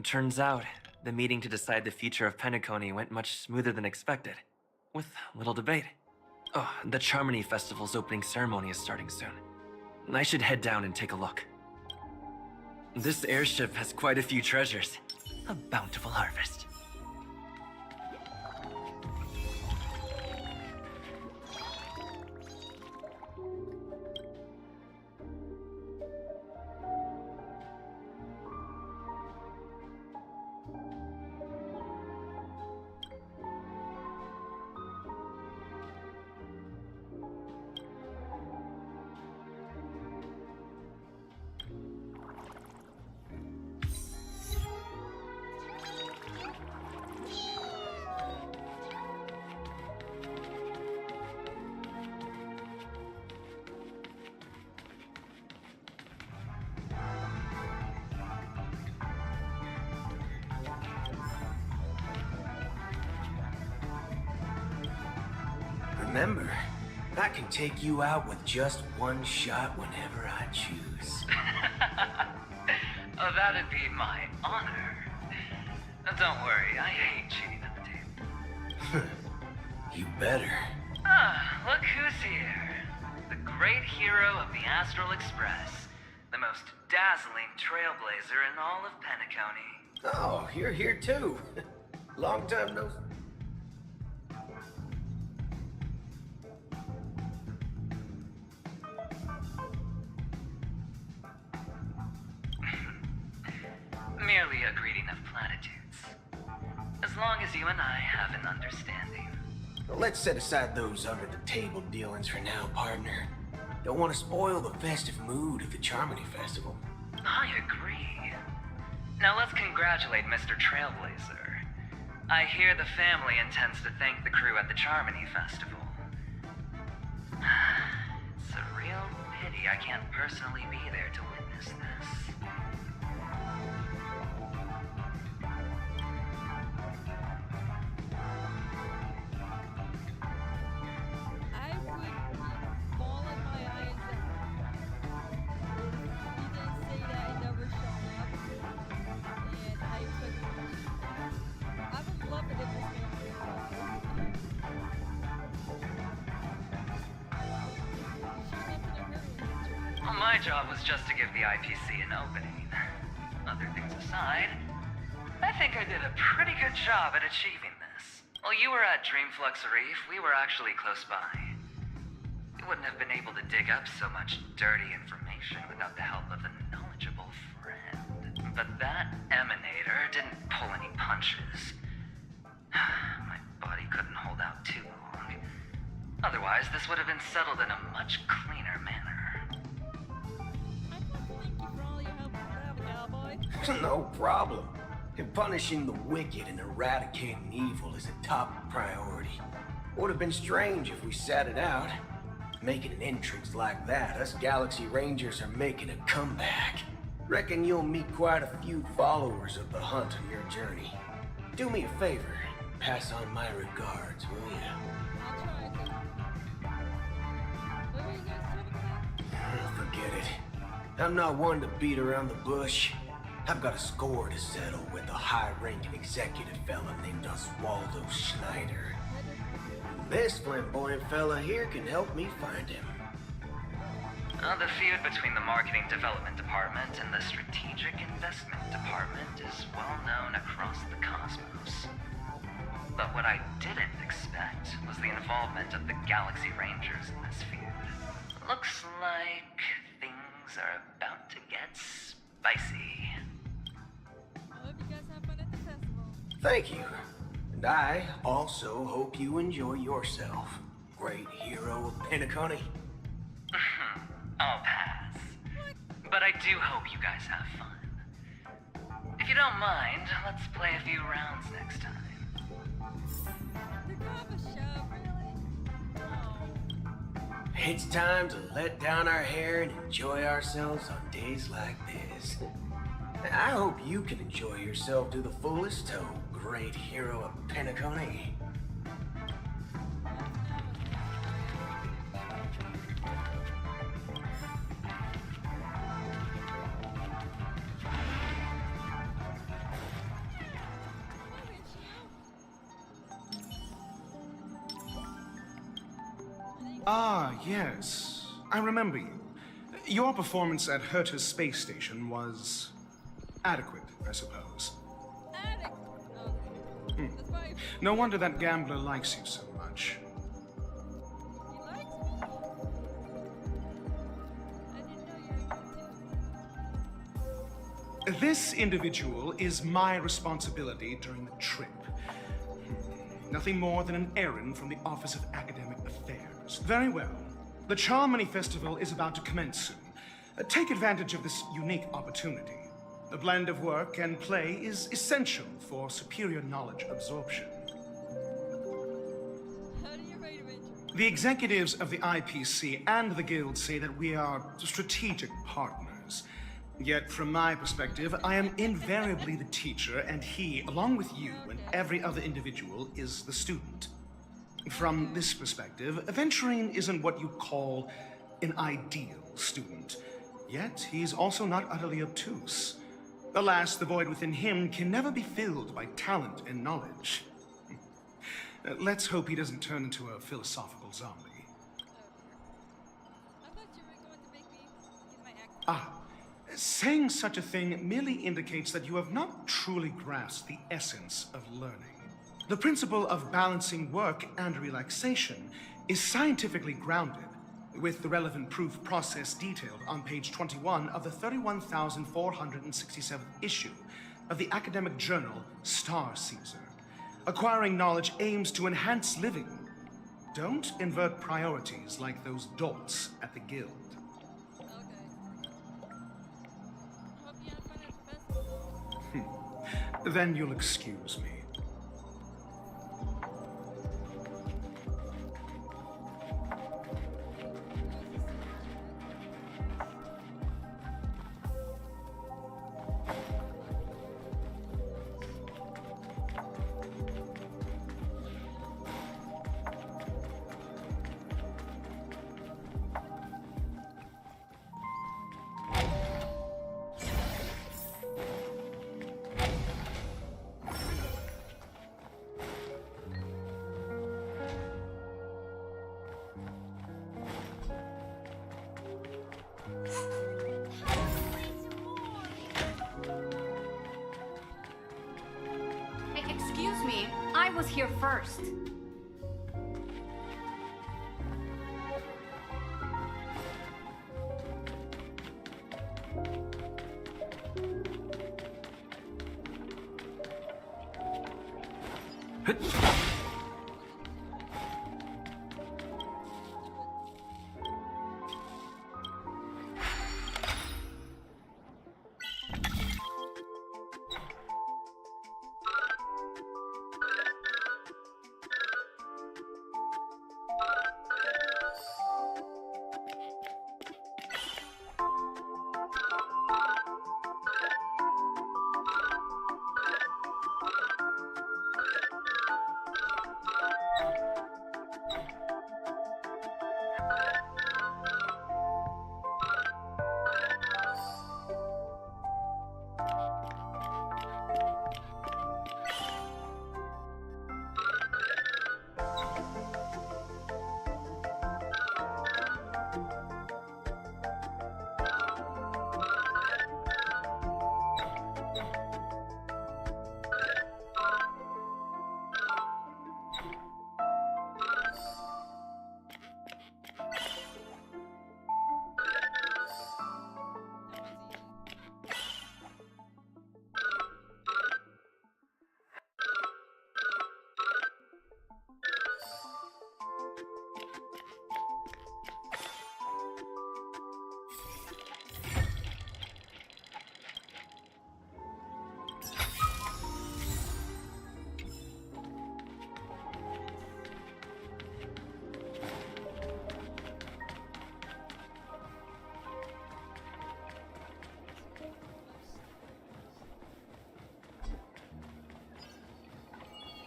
Turns out, the meeting to decide the future of Penacony went much smoother than expected, with little debate. Oh, the Charmony Festival's opening ceremony is starting soon. I should head down and take a look. This airship has quite a few treasures. A bountiful harvest. Remember, I can take you out with just one shot whenever I choose. Oh, that'd be my honor. Don't worry, I hate cheating at the table. You better. Ah, look who's here. The great hero of the Astral Express. The most dazzling trailblazer in all of Penacony. Oh, you're here too. Long time no... merely a greeting of platitudes. As long as you and I have an understanding. Well, let's set aside those under-the-table dealings for now, partner. Don't want to spoil the festive mood of the Charmony Festival. I agree. Now let's congratulate Mr. Trailblazer. I hear the family intends to thank the crew at the Charmony Festival. It's a real pity I can't personally be there to witness this. I would be bawling my eyes out. He didn't say that I never showed up. And I would love it if this game Well, my job was just to give the IPC an opening. Other things aside, I think I did a pretty good job at achieving this. While you were at Dreamflux Reef, we were actually close by. You wouldn't have been able to dig up so much dirty information without the help of a knowledgeable friend. But that emanator didn't pull any punches. My body couldn't hold out too long. Otherwise, this would have been settled in a much cleaner manner. No problem. And punishing the wicked and eradicating evil is a top priority. Would have been strange if we sat it out. Making an entrance like that, us Galaxy Rangers are making a comeback. Reckon you'll meet quite a few followers of the hunt on your journey. Do me a favor, pass on my regards, will you? Forget it. I'm not one to beat around the bush. I've got a score to settle with a high-ranking executive fella named Oswaldo Schneider. This flamboyant fella here can help me find him. The feud between the Marketing Development Department and the Strategic Investment Department is well known across the cosmos. But what I didn't expect was the involvement of the Galaxy Rangers in this feud. Looks like things are about to get spicy. Thank you. And I also hope you enjoy yourself, great hero of Penacony. I'll pass. But I do hope you guys have fun. If you don't mind, let's play a few rounds next time. It's time to let down our hair and enjoy ourselves on days like this. I hope you can enjoy yourself to the fullest, oh great hero of Penacony. Ah, yes. I remember you. Your performance at Herta's space station was adequate, I suppose. No wonder that gambler likes you so much. This individual is my responsibility during the trip. Nothing more than an errand from the Office of Academic Affairs. Very well. The Charmony Festival is about to commence soon. Take advantage of this unique opportunity. A blend of work and play is essential for superior knowledge absorption. The executives of the IPC and the Guild say that we are strategic partners. Yet, from my perspective, I am invariably the teacher, and he, along with you and every other individual, is the student. From this perspective, Aventurine isn't what you'd call an ideal student. Yet, he's also not utterly obtuse. Alas, the void within him can never be filled by talent and knowledge. Let's hope he doesn't turn into a philosophical zombie. Saying such a thing merely indicates that you have not truly grasped the essence of learning. The principle of balancing work and relaxation is scientifically grounded, with the relevant proof process detailed on page 21 of the 31,467th issue of the academic journal Star Caesar. Acquiring knowledge aims to enhance living. Don't invert priorities like those dolts at the guild. Then you'll excuse me. Excuse me, I was here first.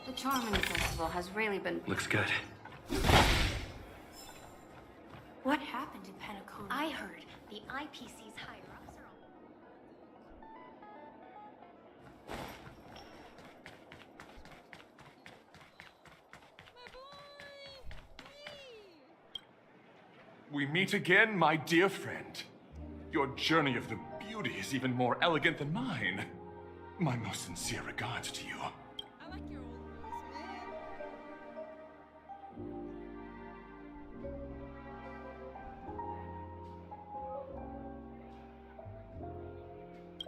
The Charmony Festival has really been... Looks good. What happened in Penacony? I heard the IPC's higher-ups are... We meet again, my dear friend. Your journey of the beauty is even more elegant than mine. My most sincere regards to you. I like your old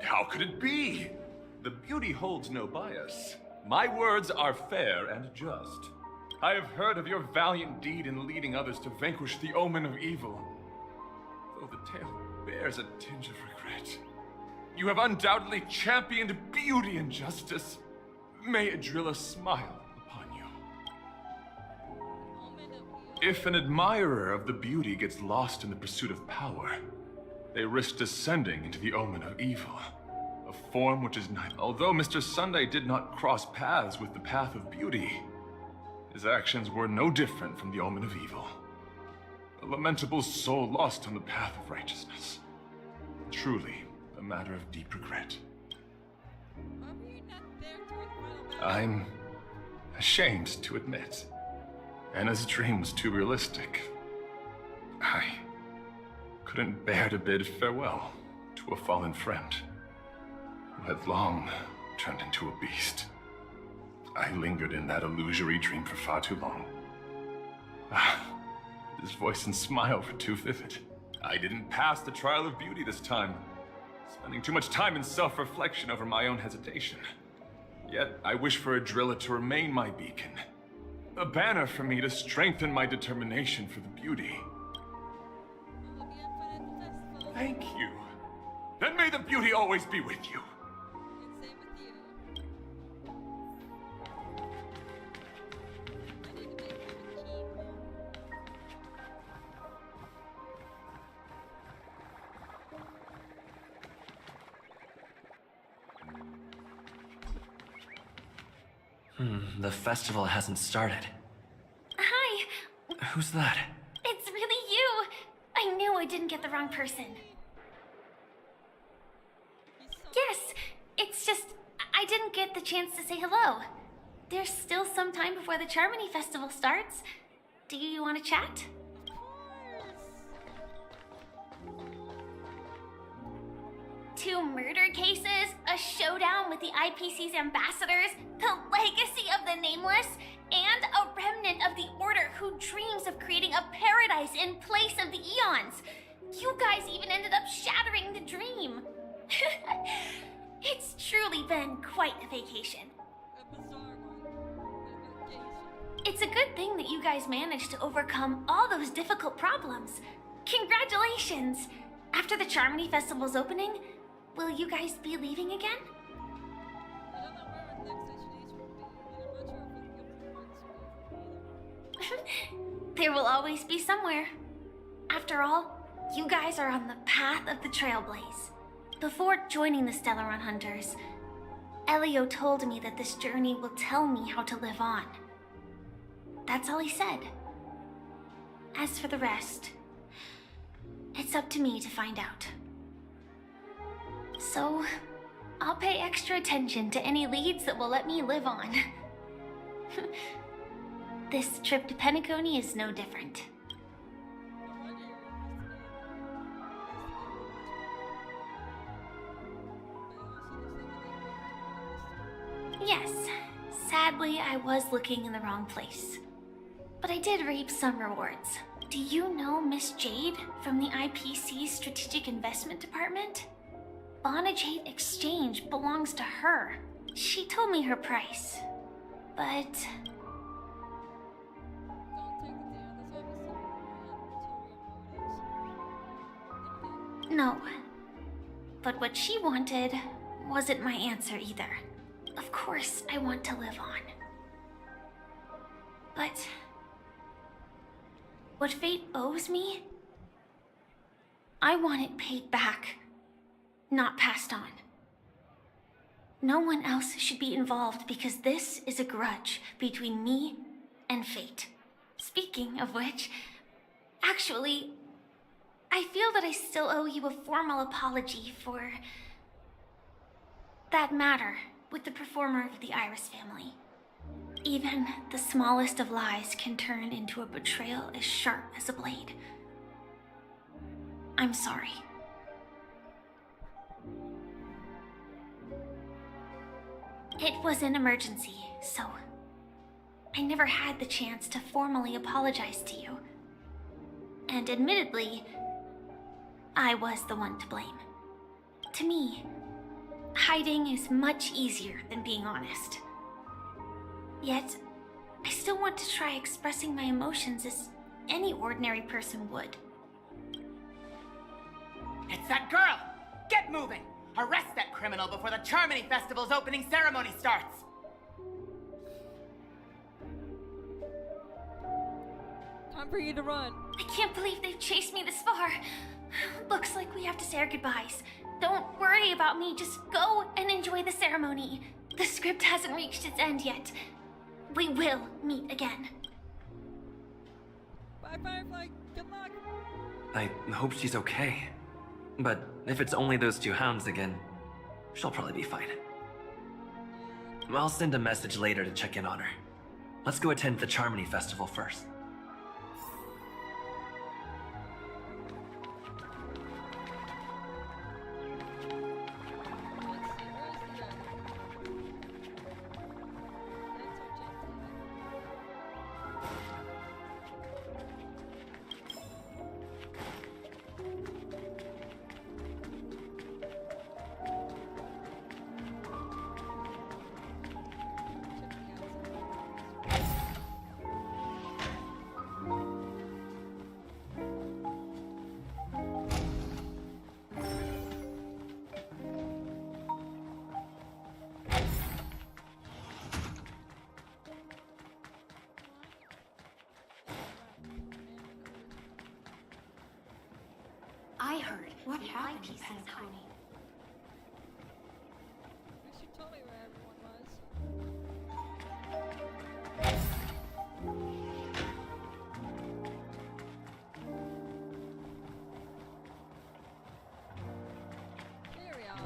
How could it be? The beauty holds no bias. My words are fair and just. I have heard of your valiant deed in leading others to vanquish the omen of evil. Though the tale bears a tinge of regret. You have undoubtedly championed beauty and justice. May Adrilla smile upon you. If an admirer of the beauty gets lost in the pursuit of power, they risk descending into the omen of evil. A form which is neither. Although Mr. Sunday did not cross paths with the path of beauty, his actions were no different from the omen of evil. A lamentable soul lost on the path of righteousness. Truly, a matter of deep regret. I'm ashamed to admit, Anna's dream was too realistic. I couldn't bear to bid farewell to a fallen friend who had long turned into a beast. I lingered in that illusory dream for far too long. His voice and smile were too vivid. I didn't pass the trial of beauty this time. spending too much time in self-reflection over my own hesitation. Yet, I wish for Adrilla to remain my beacon. A banner for me to strengthen my determination for the beauty. Thank you. Then may the beauty always be with you. The festival hasn't started. Hi. Who's that? It's really you. I knew I didn't get the wrong person. Yes, it's just I didn't get the chance to say hello. There's still some time before the Charmony Festival starts. Do you want to chat? Two murder cases, a showdown with the IPC's ambassadors, the legacy of the Nameless, and a remnant of the Order who dreams of creating a paradise in place of the Eons. You guys even ended up shattering the dream. It's truly been quite a vacation. It's a good thing that you guys managed to overcome all those difficult problems. Congratulations! After the Charmony Festival's opening, will you guys be leaving again? There will always be somewhere. After all, you guys are on the path of the Trailblaze. Before joining the Stellaron Hunters, Elio told me that this journey will tell me how to live on. That's all he said. As for the rest, it's up to me to find out. So, I'll pay extra attention to any leads that will let me live on. This trip to Penacony is no different. Yes, sadly I was looking in the wrong place. But I did reap some rewards. Do you know Miss Jade from the IPC's Strategic Investment Department? Bonajade Exchange belongs to her. She told me her price, but... No. But what she wanted wasn't my answer either. Of course, I want to live on. But... what fate owes me? I want it paid back, not passed on. No one else should be involved because this is a grudge between me and fate. Speaking of which, actually, I feel that I still owe you a formal apology for that matter with the performer of the Iris family. Even the smallest of lies can turn into a betrayal as sharp as a blade. I'm sorry. It was an emergency, so I never had the chance to formally apologize to you. And admittedly, I was the one to blame. To me, hiding is much easier than being honest. Yet, I still want to try expressing my emotions as any ordinary person would. It's that girl! Get moving! Arrest that criminal before the Charmony Festival's opening ceremony starts! Time for you to run. I can't believe they've chased me this far. Looks like we have to say our goodbyes. Don't worry about me, just go and enjoy the ceremony. The script hasn't reached its end yet. We will meet again. Bye, Firefly. Good luck. I hope she's okay. But if it's only those two hounds again, she'll probably be fine. I'll send a message later to check in on her. Let's go attend the Charmony Festival first. I heard. What the happened IPC's to Penacony? Wish you told me where everyone was. Here we are.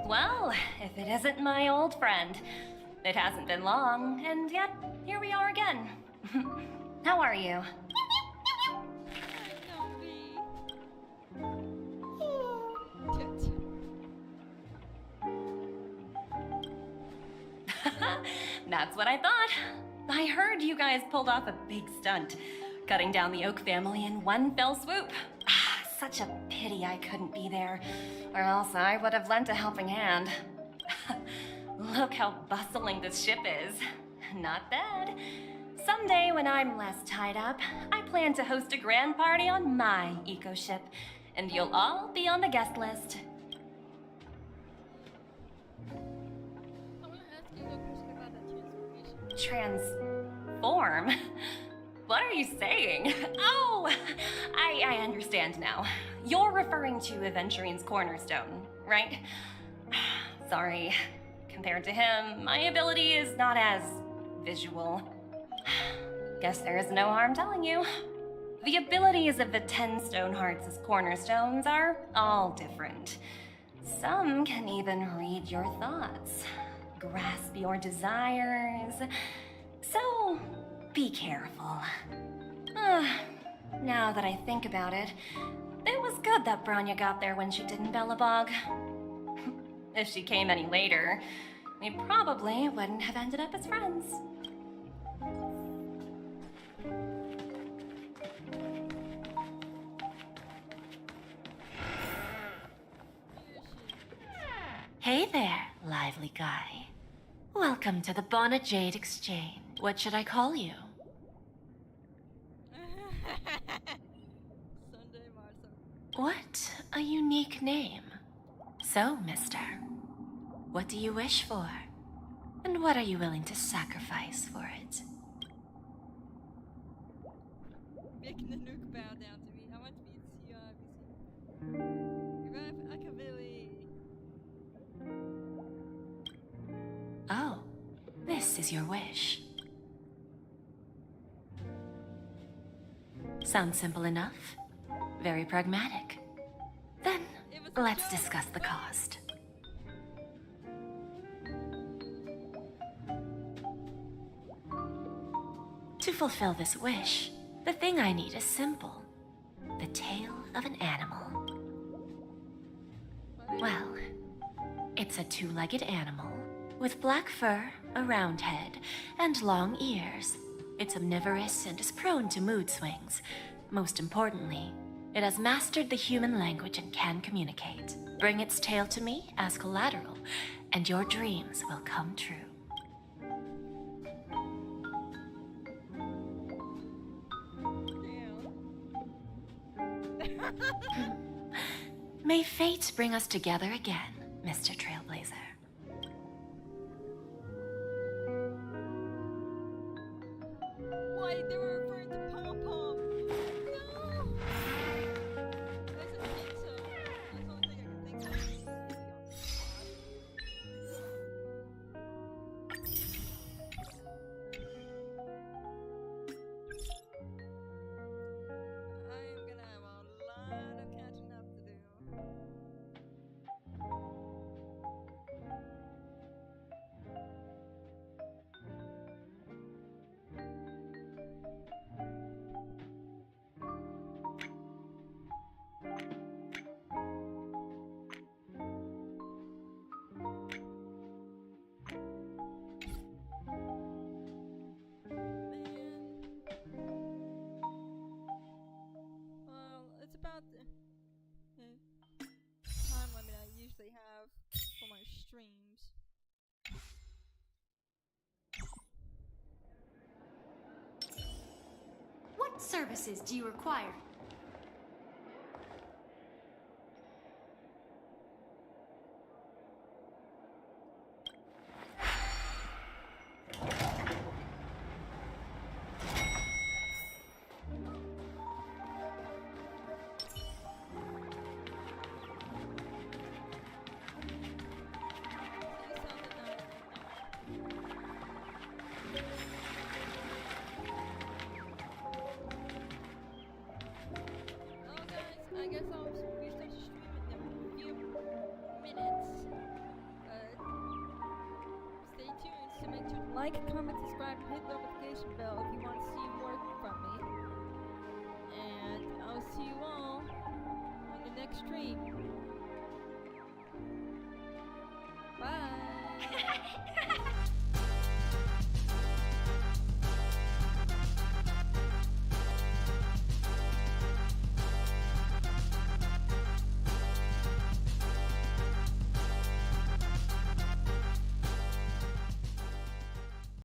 Well, if it isn't my old friend. It hasn't been long, and yet, here we are again. How are you? That's what I thought. I heard you guys pulled off a big stunt, cutting down the Oak family in one fell swoop. Such a pity I couldn't be there, or else I would have lent a helping hand. Look how bustling this ship is. Not bad. Someday when I'm less tied up, I plan to host a grand party on my eco-ship, and you'll all be on the guest list. I want to ask you a question about that transformation. Transform? What are you saying? Oh, I understand now. You're referring to Aventurine's cornerstone, right? Sorry. Compared to him, my ability is not as visual. Guess there is no harm telling you. The abilities of the 10 Stonehearts' cornerstones are all different. Some can even read your thoughts, grasp your desires. So, be careful. Now that I think about it, it was good that Branya got there when she did in Bellabog. If she came any later, we probably wouldn't have ended up as friends. Hey there, lively guy. Welcome to the Bona Jade Exchange. What should I call you? What a unique name. So, mister, what do you wish for? And what are you willing to sacrifice for it? Making the nuke bow down to me. I want to be CRBC. I can really... Oh, this is your wish. Sounds simple enough. Very pragmatic. Then, let's discuss the cost. To fulfill this wish, the thing I need is simple. The tail of an animal. Well, it's a two-legged animal with black fur, a round head, and long ears. It's omnivorous and is prone to mood swings. Most importantly, it has mastered the human language and can communicate. Bring its tail to me as collateral, and your dreams will come true. May fate bring us together again, Mr. Trailblazer. Wait, they were referring to Pom Pom. No! I said pizza. That's the only thing I can think of. I am gonna have a lot of catching up to do. Well, it's about the time limit I usually have for my streams. What services do you require? like, comment, subscribe, and hit the notification bell if you want to see more from me. And I'll see you all on the next stream. Bye!